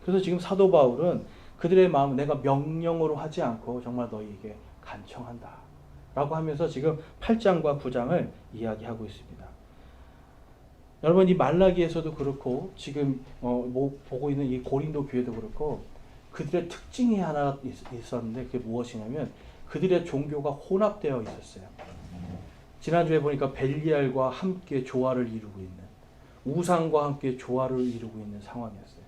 그래서 지금 사도 바울은 그들의 마음을 내가 명령으로 하지 않고 정말 너희에게 간청한다 라고 하면서 지금 8장과 9장을 이야기하고 있습니다. 여러분, 이 말라기에서도 그렇고 지금 보고 있는 이 고린도 교회도 그렇고 그들의 특징이 하나 있었는데 그게 무엇이냐면 그들의 종교가 혼합되어 있었어요. 지난주에 보니까 벨리알과 함께 조화를 이루고 있는, 우상과 함께 조화를 이루고 있는 상황이었어요.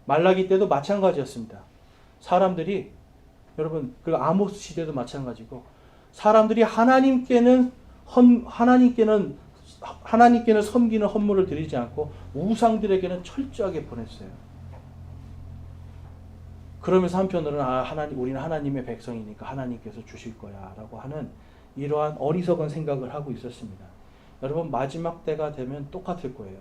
말라기 때도 마찬가지였습니다. 사람들이, 여러분, 그 아모스 시대도 마찬가지고 사람들이 하나님께는 섬기는 헌물을 드리지 않고 우상들에게는 철저하게 보냈어요. 그러면서 한편으로는 우리는 하나님의 백성이니까 하나님께서 주실 거야 라고 하는 이러한 어리석은 생각을 하고 있었습니다. 여러분, 마지막 때가 되면 똑같을 거예요.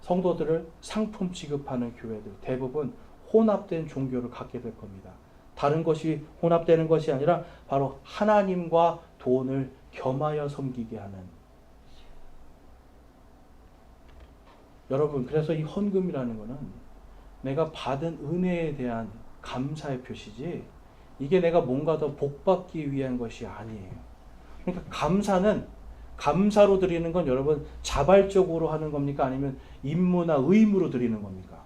성도들을 상품 취급하는 교회들 대부분 혼합된 종교를 갖게 될 겁니다. 다른 것이 혼합되는 것이 아니라 바로 하나님과 돈을 겸하여 섬기게 하는. 여러분, 그래서 이 헌금이라는 것은 내가 받은 은혜에 대한 감사의 표시지 이게 내가 뭔가 더 복받기 위한 것이 아니에요. 그러니까 감사로 드리는 건 여러분 자발적으로 하는 겁니까? 아니면 임무나 의무로 드리는 겁니까?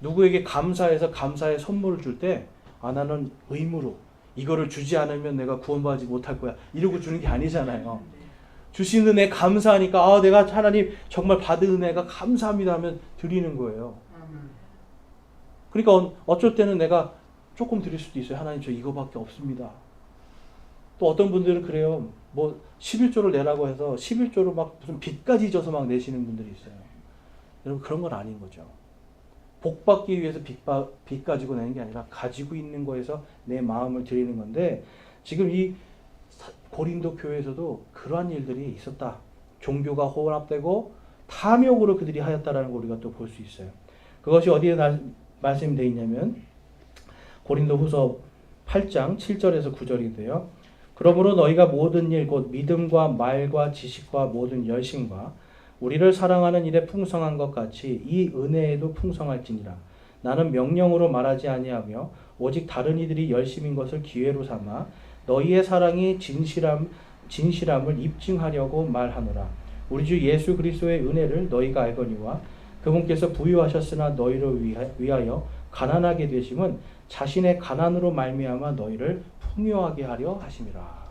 누구에게 감사해서 감사의 선물을 줄 때 나는 의무로 이거를 주지 않으면 내가 구원받지 못할 거야 이러고 주는 게 아니잖아요. 주신 은혜 감사하니까 내가 하나님 정말 받은 은혜가 감사합니다 하면 드리는 거예요. 그러니까 어쩔 때는 내가 조금 드릴 수도 있어요. 하나님 저 이거밖에 없습니다. 또 어떤 분들은 그래요. 11조를 내라고 해서 11조를 막 무슨 빚까지 져서 막 내시는 분들이 있어요. 여러분, 그런 건 아닌 거죠. 복 받기 위해서 빚 가지고 내는 게 아니라 가지고 있는 거에서 내 마음을 드리는 건데 지금 이 고린도 교회에서도 그러한 일들이 있었다. 종교가 혼합되고 탐욕으로 그들이 하였다라는 걸 우리가 또 볼 수 있어요. 그것이 어디에 말씀되어 있냐면 고린도후서 8장 7절에서 9절인데요. 그러므로 너희가 모든 일 곧 믿음과 말과 지식과 모든 열심과 우리를 사랑하는 일에 풍성한 것 같이 이 은혜에도 풍성할지니라. 나는 명령으로 말하지 아니하며 오직 다른 이들이 열심인 것을 기회로 삼아 너희의 사랑이 진실함을 입증하려고 말하노라. 우리 주 예수 그리스도의 은혜를 너희가 알거니와 그분께서 부유하셨으나 너희를 위하여 가난하게 되심은 자신의 가난으로 말미암아 너희를 풍요하게 하려 하심이라.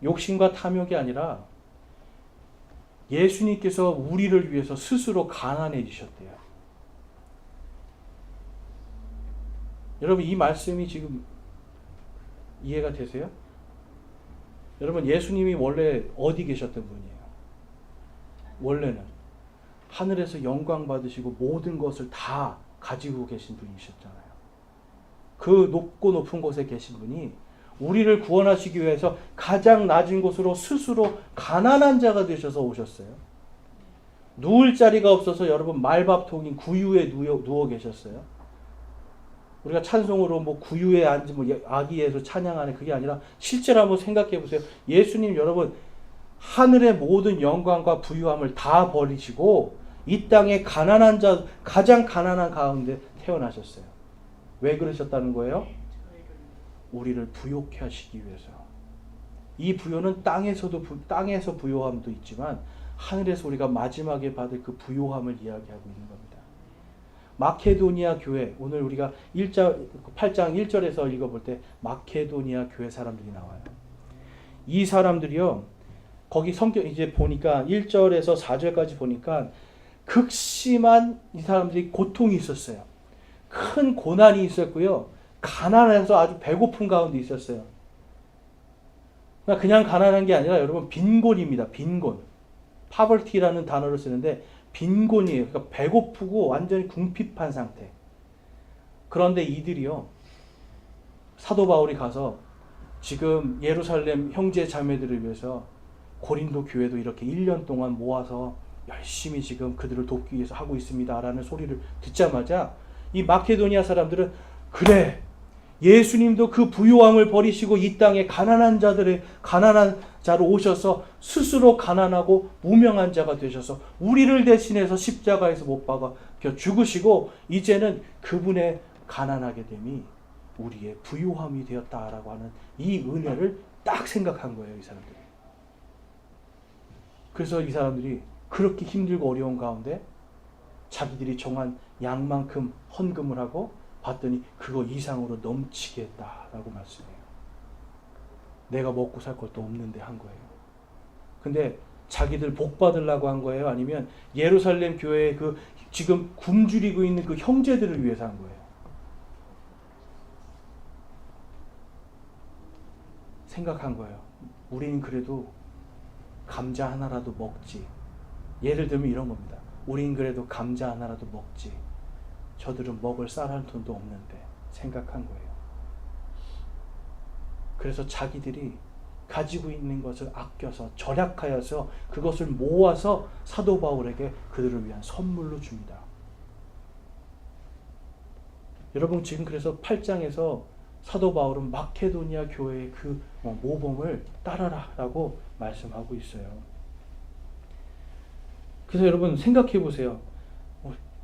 욕심과 탐욕이 아니라 예수님께서 우리를 위해서 스스로 가난해지셨대요. 여러분, 이 말씀이 지금 이해가 되세요? 여러분, 예수님이 원래 어디 계셨던 분이에요? 원래는 하늘에서 영광 받으시고 모든 것을 다 가지고 계신 분이셨잖아요. 그 높고 높은 곳에 계신 분이 우리를 구원하시기 위해서 가장 낮은 곳으로 스스로 가난한 자가 되셔서 오셨어요. 누울 자리가 없어서 여러분 말밥통인 구유에 누워 계셨어요. 우리가 찬송으로 뭐 구유에 앉은 뭐 아기에서 찬양하는 그게 아니라 실제로 한번 생각해 보세요. 예수님 여러분 하늘의 모든 영광과 부유함을 다 버리시고 이 땅에 가난한 자 가장 가난한 가운데 태어나셨어요. 왜 그러셨다는 거예요? 우리를 부요케 하시기 위해서. 이 부요는 땅에서 부요함도 있지만 하늘에서 우리가 마지막에 받을 그 부요함을 이야기하고 있는 겁니다. 마케도니아 교회, 오늘 우리가 8장 1절에서 읽어볼 때 마케도니아 교회 사람들이 나와요. 이 사람들이요, 거기 성경 이제 보니까 1절에서 4절까지 보니까 극심한 이 사람들이 고통이 있었어요. 큰 고난이 있었고요. 가난해서 아주 배고픈 가운데 있었어요. 그냥 가난한 게 아니라 여러분 빈곤입니다. 빈곤. 파벌티라는 단어를 쓰는데 빈곤이에요. 그러니까 배고프고 완전히 궁핍한 상태. 그런데 이들이요. 사도 바울이 가서 지금 예루살렘 형제 자매들을 위해서 고린도 교회도 이렇게 1년 동안 모아서 열심히 지금 그들을 돕기 위해서 하고 있습니다. 라는 소리를 듣자마자 이 마케도니아 사람들은 그래 예수님도 그 부요함을 버리시고 이 땅에 가난한 자로 오셔서 스스로 가난하고 무명한 자가 되셔서 우리를 대신해서 십자가에서 못 박아 죽으시고 이제는 그분의 가난하게 됨이 우리의 부요함이 되었다라고 하는 이 은혜를 딱 생각한 거예요. 이 사람들이. 그래서 이 사람들이 그렇게 힘들고 어려운 가운데 자기들이 정한 양만큼 헌금을 하고 봤더니 그거 이상으로 넘치게 했다라고 말씀해요. 내가 먹고 살 것도 없는데 한 거예요. 근데 자기들 복 받으려고 한 거예요? 아니면 예루살렘 교회의 그 지금 굶주리고 있는 그 형제들을 위해서 한 거예요? 생각한 거예요. 우리는 그래도 감자 하나라도 먹지. 예를 들면 이런 겁니다. 우린 그래도 감자 하나라도 먹지. 저들은 먹을 쌀 한 톤도 없는데 생각한 거예요. 그래서 자기들이 가지고 있는 것을 아껴서 절약하여서 그것을 모아서 사도 바울에게 그들을 위한 선물로 줍니다. 여러분 지금 그래서 8장에서 사도 바울은 마케도니아 교회의 그 모범을 따라라 라고 말씀하고 있어요. 그래서 여러분 생각해 보세요.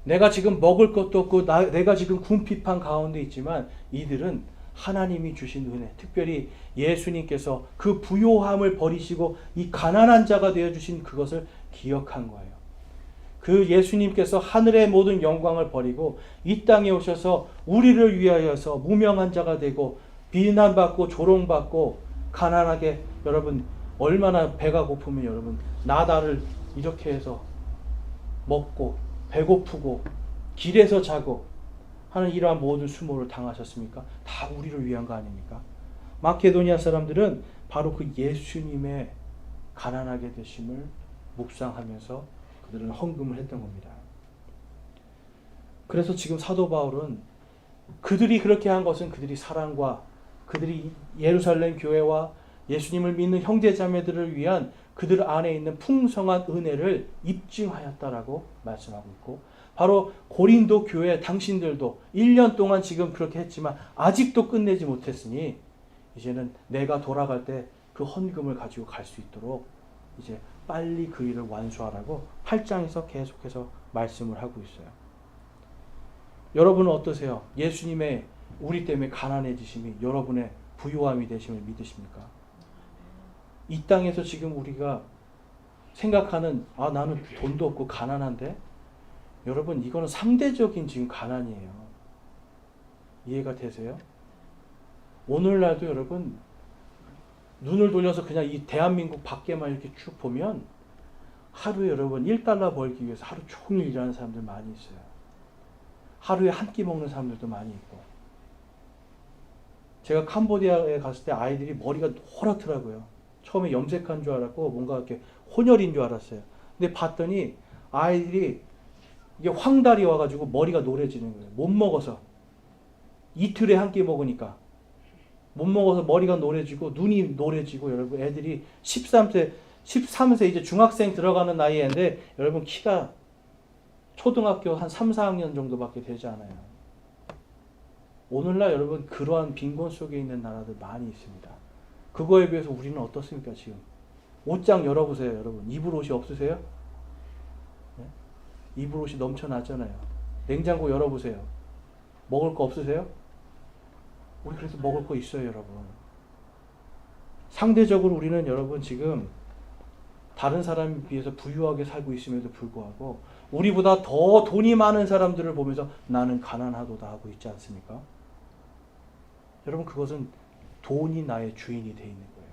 내가 지금 먹을 것도 없고 내가 지금 궁핍한 가운데 있지만 이들은 하나님이 주신 은혜, 특별히 예수님께서 그 부요함을 버리시고 이 가난한 자가 되어주신 그것을 기억한 거예요. 그 예수님께서 하늘의 모든 영광을 버리고 이 땅에 오셔서 우리를 위하여서 무명한 자가 되고 비난받고 조롱받고 가난하게 여러분 얼마나 배가 고프면 여러분 나다를 이렇게 해서 먹고 배고프고 길에서 자고 하는 이러한 모든 수모를 당하셨습니까? 다 우리를 위한 거 아닙니까? 마케도니아 사람들은 바로 그 예수님의 가난하게 되심을 묵상하면서 그들은 헌금을 했던 겁니다. 그래서 지금 사도 바울은 그들이 그렇게 한 것은 그들이 사랑과 그들이 예루살렘 교회와 예수님을 믿는 형제자매들을 위한 그들 안에 있는 풍성한 은혜를 입증하였다라고 말씀하고 있고 바로 고린도 교회 당신들도 1년 동안 지금 그렇게 했지만 아직도 끝내지 못했으니 이제는 내가 돌아갈 때 그 헌금을 가지고 갈 수 있도록 이제 빨리 그 일을 완수하라고 8장에서 계속해서 말씀을 하고 있어요. 여러분은 어떠세요? 예수님의 우리 때문에 가난해지심이 여러분의 부유함이 되심을 믿으십니까? 이 땅에서 지금 우리가 생각하는 나는 돈도 없고 가난한데 여러분 이거는 상대적인 지금 가난이에요. 이해가 되세요? 오늘날도 여러분 눈을 돌려서 그냥 이 대한민국 밖에만 이렇게 쭉 보면 하루에 여러분 1달러 벌기 위해서 하루 종일 일하는 사람들 많이 있어요. 하루에 한 끼 먹는 사람들도 많이 있고 제가 캄보디아에 갔을 때 아이들이 머리가 노랗더라고요. 처음에 염색한 줄 알았고 뭔가 이렇게 혼혈인 줄 알았어요. 근데 봤더니 아이들이 이게 황달이 와가지고 머리가 노래지는 거예요. 못 먹어서 이틀에 한 끼 먹으니까 못 먹어서 머리가 노래지고 눈이 노래지고 여러분 애들이 13세 이제 중학생 들어가는 나이인데 여러분 키가 초등학교 한 3, 4학년 정도밖에 되지 않아요. 오늘날 여러분 그러한 빈곤 속에 있는 나라들 많이 있습니다. 그거에 비해서 우리는 어떻습니까 지금? 옷장 열어보세요 여러분. 입을 옷이 없으세요? 네? 입을 옷이 넘쳐나잖아요. 냉장고 열어보세요. 먹을 거 없으세요? 우리 그래서 먹을 거 있어요 여러분. 상대적으로 우리는 여러분 지금 다른 사람에 비해서 부유하게 살고 있음에도 불구하고 우리보다 더 돈이 많은 사람들을 보면서 나는 가난하도다 하고 있지 않습니까? 여러분 그것은 돈이 나의 주인이 되어 있는 거예요.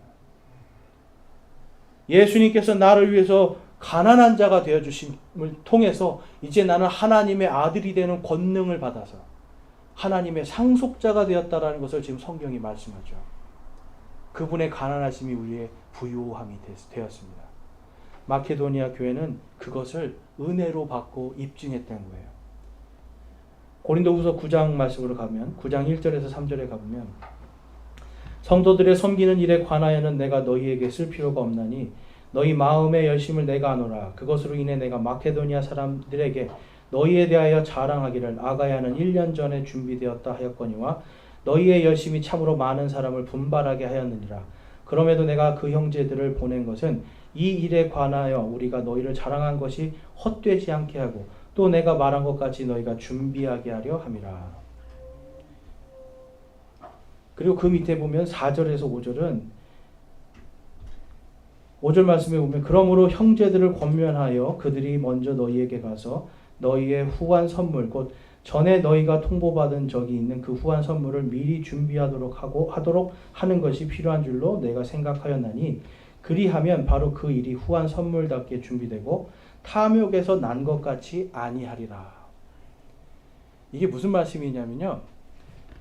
예수님께서 나를 위해서 가난한 자가 되어주심을 통해서 이제 나는 하나님의 아들이 되는 권능을 받아서 하나님의 상속자가 되었다라는 것을 지금 성경이 말씀하죠. 그분의 가난하심이 우리의 부유함이 되었습니다. 마케도니아 교회는 그것을 은혜로 받고 입증했다는 거예요. 고린도후서 9장 말씀으로 가면 9장 1절에서 3절에 가보면 성도들의 섬기는 일에 관하여는 내가 너희에게 쓸 필요가 없나니 너희 마음의 열심을 내가 아노라. 그것으로 인해 내가 마케도니아 사람들에게 너희에 대하여 자랑하기를 아가야는 1년 전에 준비되었다 하였거니와 너희의 열심이 참으로 많은 사람을 분발하게 하였느니라. 그럼에도 내가 그 형제들을 보낸 것은 이 일에 관하여 우리가 너희를 자랑한 것이 헛되지 않게 하고 또 내가 말한 것 같이 너희가 준비하게 하려 함이라. 그리고 그 밑에 보면 4절에서 5절은 5절 말씀에 보면 그러므로 형제들을 권면하여 그들이 먼저 너희에게 가서 너희의 후한 선물 곧 전에 너희가 통보받은 적이 있는 그 후한 선물을 미리 준비하도록 하는 것이 필요한 줄로 내가 생각하였나니 그리하면 바로 그 일이 후한 선물답게 준비되고 탐욕에서 난 것 같이 아니하리라. 이게 무슨 말씀이냐면요.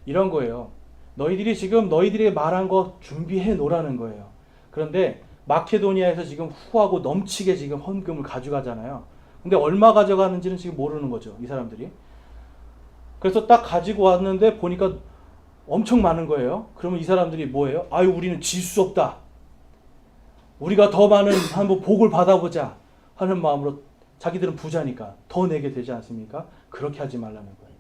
이런 거예요. 너희들이 지금 너희들이 말한 거 준비해 놓으라는 거예요. 그런데 마케도니아에서 지금 후하고 넘치게 지금 헌금을 가져가잖아요. 근데 얼마 가져가는지는 지금 모르는 거죠. 이 사람들이. 그래서 딱 가지고 왔는데 보니까 엄청 많은 거예요. 그러면 이 사람들이 뭐예요? 아유 우리는 질 수 없다. 우리가 더 많은 한번 복을 받아보자 하는 마음으로 자기들은 부자니까 더 내게 되지 않습니까? 그렇게 하지 말라는 거예요.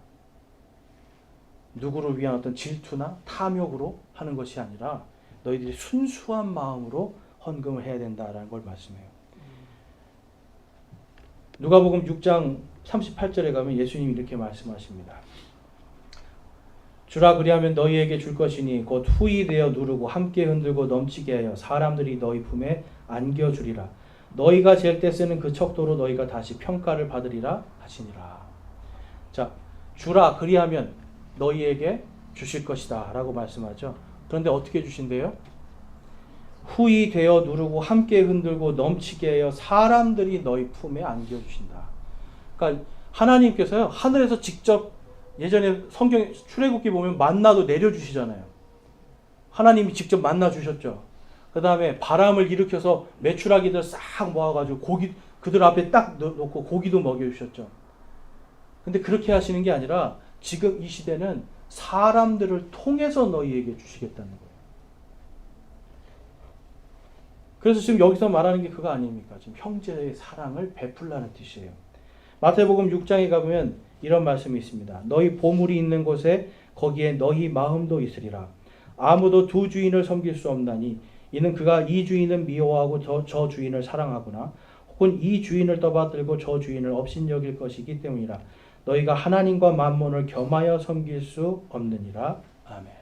누구를 위한 어떤 질투나 탐욕으로 하는 것이 아니라 너희들이 순수한 마음으로 헌금을 해야 된다라는 걸 말씀해요. 누가복음 6장 38절에 가면 예수님이 이렇게 말씀하십니다. 주라 그리하면 너희에게 줄 것이니 곧 후히 되어 누르고 함께 흔들고 넘치게 하여 사람들이 너희 품에 안겨주리라. 너희가 잴 때 쓰는 그 척도로 너희가 다시 평가를 받으리라 하시니라. 자, 주라 그리하면 너희에게 주실 것이다 라고 말씀하죠. 그런데 어떻게 주신대요? 후히 되어 누르고 함께 흔들고 넘치게 하여 사람들이 너희 품에 안겨주신다. 그러니까 하나님께서요 하늘에서 직접 예전에 성경 출애굽기 보면 만나도 내려주시잖아요. 하나님이 직접 만나 주셨죠. 그 다음에 바람을 일으켜서 메추라기들 싹 모아가지고 고기 그들 앞에 딱 놓고 고기도 먹여주셨죠. 근데 그렇게 하시는 게 아니라 지금 이 시대는 사람들을 통해서 너희에게 주시겠다는 거예요. 그래서 지금 여기서 말하는 게 그거 아닙니까? 지금 형제의 사랑을 베풀라는 뜻이에요. 마태복음 6장에 가보면 이런 말씀이 있습니다. 너희 보물이 있는 곳에 거기에 너희 마음도 있으리라. 아무도 두 주인을 섬길 수 없나니 이는 그가 이 주인은 미워하고 저 주인을 사랑하거나 혹은 이 주인을 떠받들고 저 주인을 업신여길 것이기 때문이라. 너희가 하나님과 만몬을 겸하여 섬길 수 없느니라. 아멘.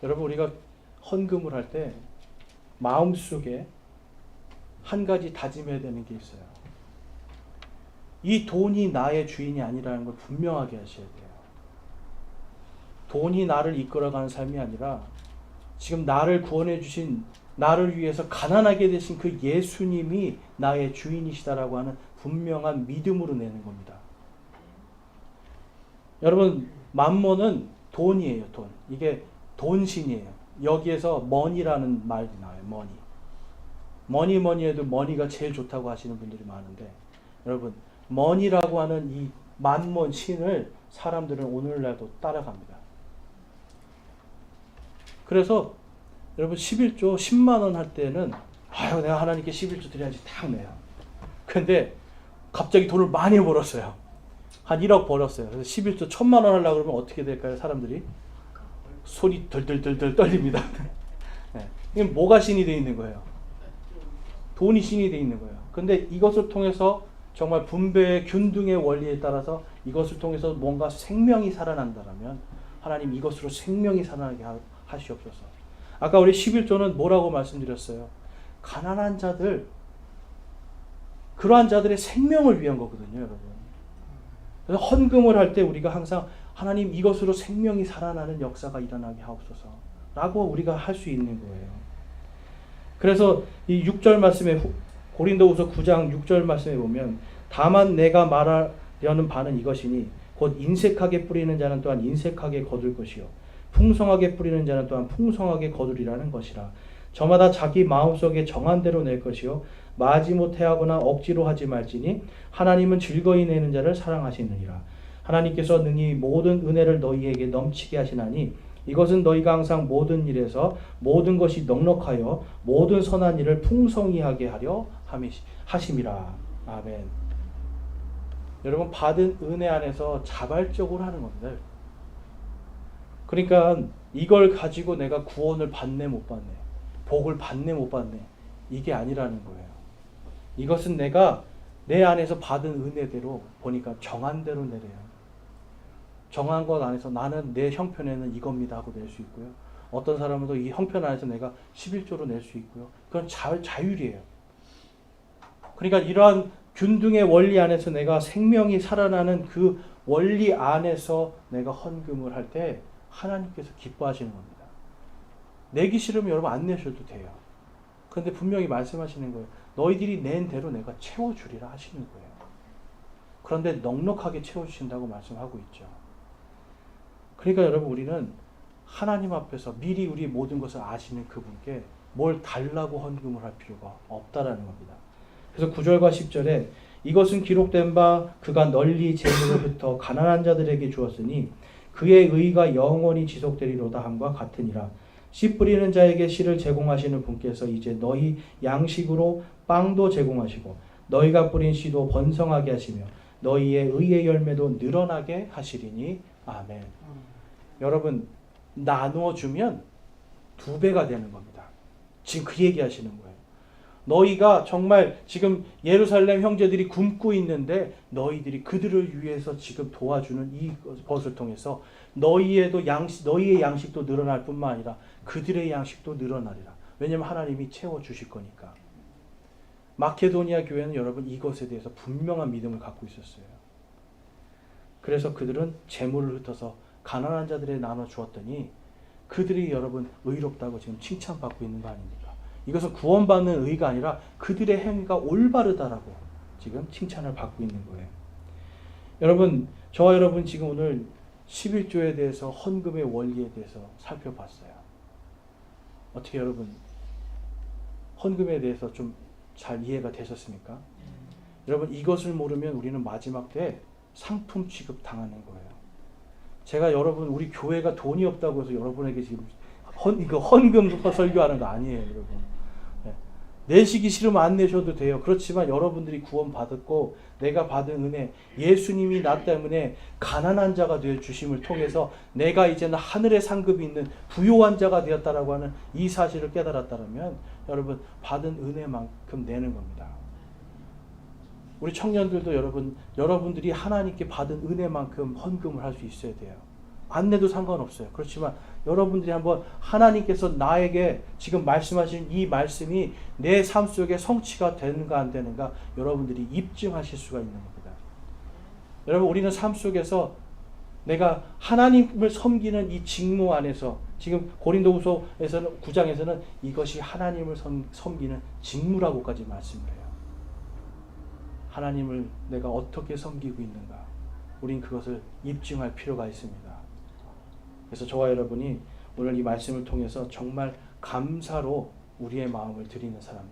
여러분 우리가 헌금을 할 때 마음속에 한 가지 다짐해야 되는 게 있어요. 이 돈이 나의 주인이 아니라는 걸 분명하게 하셔야 돼요. 돈이 나를 이끌어가는 삶이 아니라 지금 나를 구원해 주신 나를 위해서 가난하게 되신 그 예수님이 나의 주인이시다라고 하는 분명한 믿음으로 내는 겁니다. 여러분 만몬은 돈이에요. 돈. 이게 돈신이에요. 여기에서 머니라는 말이 나와요. 머니 해도 머니가 제일 좋다고 하시는 분들이 많은데 여러분 머니라고 하는 이 만몬 신을 사람들은 오늘날도 따라갑니다. 그래서 여러분 11조 10만 원 할 때는 아유 내가 하나님께 11조 드려야지 딱 내요. 근데 갑자기 돈을 많이 벌었어요. 한 1억 벌었어요. 그래서 11조 1000만 원 하려고 그러면 어떻게 될까요? 사람들이 손이 덜덜덜덜 떨립니다. 네. 이게 뭐가 신이 되어 있는 거예요? 돈이 신이 되어 있는 거예요. 근데 이것을 통해서 정말 분배의 균등의 원리에 따라서 이것을 통해서 뭔가 생명이 살아난다면 하나님 이것으로 생명이 살아나게 하시옵소서. 아까 우리 11조는 뭐라고 말씀드렸어요? 가난한 자들, 그러한 자들의 생명을 위한 거거든요, 여러분. 그래서 헌금을 할 때 우리가 항상 하나님 이것으로 생명이 살아나는 역사가 일어나게 하옵소서 라고 우리가 할 수 있는 거예요. 그래서 이 6절 말씀에 고린도후서 9장 6절 말씀에 보면 다만 내가 말하려는 바는 이것이니 곧 인색하게 뿌리는 자는 또한 인색하게 거둘 것이요 풍성하게 뿌리는 자는 또한 풍성하게 거두리라는 것이라. 저마다 자기 마음속에 정한 대로 낼 것이요 마지못해 하거나 억지로 하지 말지니 하나님은 즐거이 내는 자를 사랑하시느니라. 하나님께서 능히 모든 은혜를 너희에게 넘치게 하시나니 이것은 너희가 항상 모든 일에서 모든 것이 넉넉하여 모든 선한 일을 풍성히 하게 하려 하심이라. 아멘. 여러분 받은 은혜 안에서 자발적으로 하는 겁니다. 그러니까 이걸 가지고 내가 구원을 받네 못 받네, 복을 받네 못 받네, 이게 아니라는 거예요. 이것은 내가 내 안에서 받은 은혜대로 보니까 정한 대로 내려요. 정한 것 안에서 나는 내 형편에는 이겁니다 하고 낼 수 있고요. 어떤 사람은 또 이 형편 안에서 내가 11조로 낼 수 있고요. 그건 자율이에요. 그러니까 이러한 균등의 원리 안에서 내가 생명이 살아나는 그 원리 안에서 내가 헌금을 할 때 하나님께서 기뻐하시는 겁니다. 내기 싫으면 여러분 안 내셔도 돼요. 그런데 분명히 말씀하시는 거예요. 너희들이 낸 대로 내가 채워주리라 하시는 거예요. 그런데 넉넉하게 채워주신다고 말씀하고 있죠. 그러니까 여러분 우리는 하나님 앞에서 미리 우리 모든 것을 아시는 그분께 뭘 달라고 헌금을 할 필요가 없다라는 겁니다. 그래서 9절과 10절에 이것은 기록된 바 그가 널리 재물을 흩어 가난한 자들에게 주었으니 그의 의가 영원히 지속되리로다 함과 같으니라. 씨 뿌리는 자에게 씨를 제공하시는 분께서 이제 너희 양식으로 빵도 제공하시고 너희가 뿌린 씨도 번성하게 하시며 너희의 의의 열매도 늘어나게 하시리니 아멘. 여러분 나누어 주면 2배가 되는 겁니다. 지금 그 얘기 하시는 거예요. 너희가 정말 지금 예루살렘 형제들이 굶고 있는데 너희들이 그들을 위해서 지금 도와주는 이것을 통해서 너희의 양식도 늘어날 뿐만 아니라 그들의 양식도 늘어나리라. 왜냐하면 하나님이 채워주실 거니까. 마케도니아 교회는 여러분 이것에 대해서 분명한 믿음을 갖고 있었어요. 그래서 그들은 재물을 흩어서 가난한 자들에 나눠 주었더니 그들이 여러분 의롭다고 지금 칭찬받고 있는 거 아닙니까? 이것은 구원받는 의가 아니라 그들의 행위가 올바르다라고 지금 칭찬을 받고 있는 거예요. 여러분, 저와 여러분 지금 오늘 11조에 대해서 헌금의 원리에 대해서 살펴봤어요. 어떻게 여러분 헌금에 대해서 좀 잘 이해가 되셨습니까? 여러분 이것을 모르면 우리는 마지막 때 상품 취급 당하는 거예요. 제가 여러분 우리 교회가 돈이 없다고 해서 여러분에게 지금 헌금 설교하는 거 아니에요, 여러분. 네. 내시기 싫으면 안 내셔도 돼요. 그렇지만 여러분들이 구원 받았고 내가 받은 은혜, 예수님이 나 때문에 가난한 자가 되어 주심을 통해서 내가 이제는 하늘의 상급이 있는 부요한 자가 되었다라고 하는 이 사실을 깨달았다면 여러분 받은 은혜만큼 내는 겁니다. 우리 청년들도 여러분들이 하나님께 받은 은혜만큼 헌금을 할 수 있어야 돼요. 안 내도 상관없어요. 그렇지만 여러분들이 한번 하나님께서 나에게 지금 말씀하신 이 말씀이 내 삶 속에 성취가 되는가 안 되는가 여러분들이 입증하실 수가 있는 겁니다. 여러분 우리는 삶 속에서 내가 하나님을 섬기는 이 직무 안에서 지금 고린도후서에서는 9장에서는 이것이 하나님을 섬기는 직무라고까지 말씀을 해요. 하나님을 내가 어떻게 섬기고 있는가 우린 그것을 입증할 필요가 있습니다. 그래서 저와 여러분이 오늘 이 말씀을 통해서 정말 감사로 우리의 마음을 드리는 사람,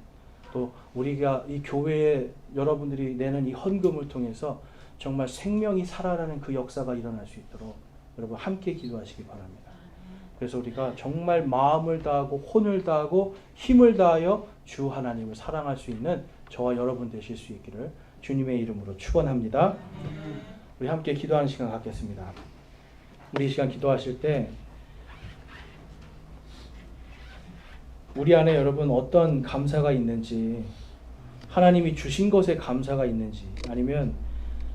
또 우리가 이 교회에 여러분들이 내는 이 헌금을 통해서 정말 생명이 살아나는 그 역사가 일어날 수 있도록 여러분 함께 기도하시기 바랍니다. 그래서 우리가 정말 마음을 다하고 혼을 다하고 힘을 다하여 주 하나님을 사랑할 수 있는 저와 여러분 되실 수 있기를 주님의 이름으로 축원합니다. 우리 함께 기도하는 시간 갖겠습니다. 우리 이 시간 기도하실 때 우리 안에 여러분 어떤 감사가 있는지, 하나님이 주신 것에 감사가 있는지, 아니면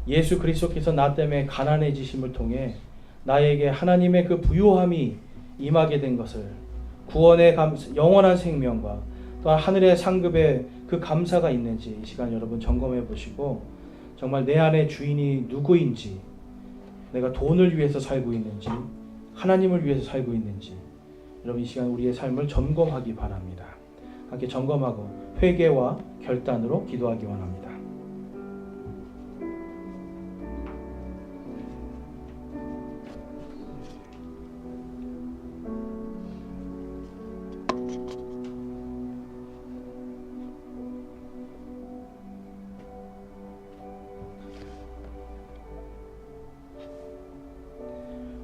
예수 그리스도께서 나 때문에 가난해지심을 통해 나에게 하나님의 그 부요함이 임하게 된 것을, 구원의 영원한 생명과 또한 하늘의 상급의 그 감사가 있는지 이 시간 여러분 점검해 보시고, 정말 내 안에 주인이 누구인지, 내가 돈을 위해서 살고 있는지 하나님을 위해서 살고 있는지, 여러분 이 시간 우리의 삶을 점검하기 바랍니다. 함께 점검하고 회개와 결단으로 기도하기 원합니다.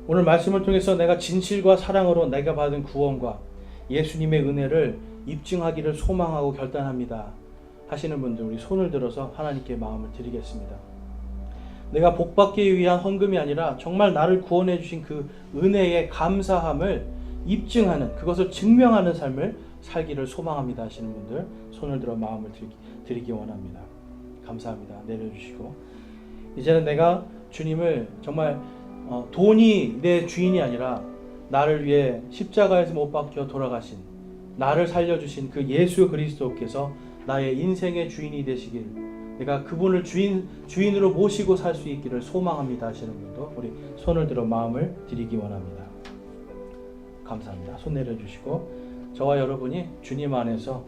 오늘 말씀을 통해서 내가 진실과 사랑으로 내가 받은 구원과 예수님의 은혜를 입증하기를 소망하고 결단합니다 하시는 분들, 우리 손을 들어서 하나님께 마음을 드리겠습니다. 내가 복받기 위한 헌금이 아니라 정말 나를 구원해 주신 그 은혜의 감사함을 입증하는, 그것을 증명하는 삶을 살기를 소망합니다 하시는 분들, 손을 들어 마음을 드리기 원합니다. 감사합니다. 내려주시고, 이제는 내가 주님을 정말 돈이 내 주인이 아니라 나를 위해 십자가에서 못 박혀 돌아가신, 나를 살려주신 그 예수 그리스도께서 나의 인생의 주인이 되시길, 내가 그분을 주인으로 모시고 살 수 있기를 소망합니다 하시는 분도 우리 손을 들어 마음을 드리기 원합니다. 감사합니다. 손 내려주시고, 저와 여러분이 주님 안에서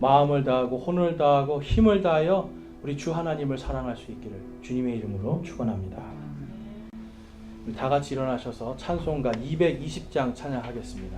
마음을 다하고 혼을 다하고 힘을 다하여 우리 주 하나님을 사랑할 수 있기를 주님의 이름으로 축원합니다. 다 같이 일어나셔서 찬송가 220장 찬양하겠습니다.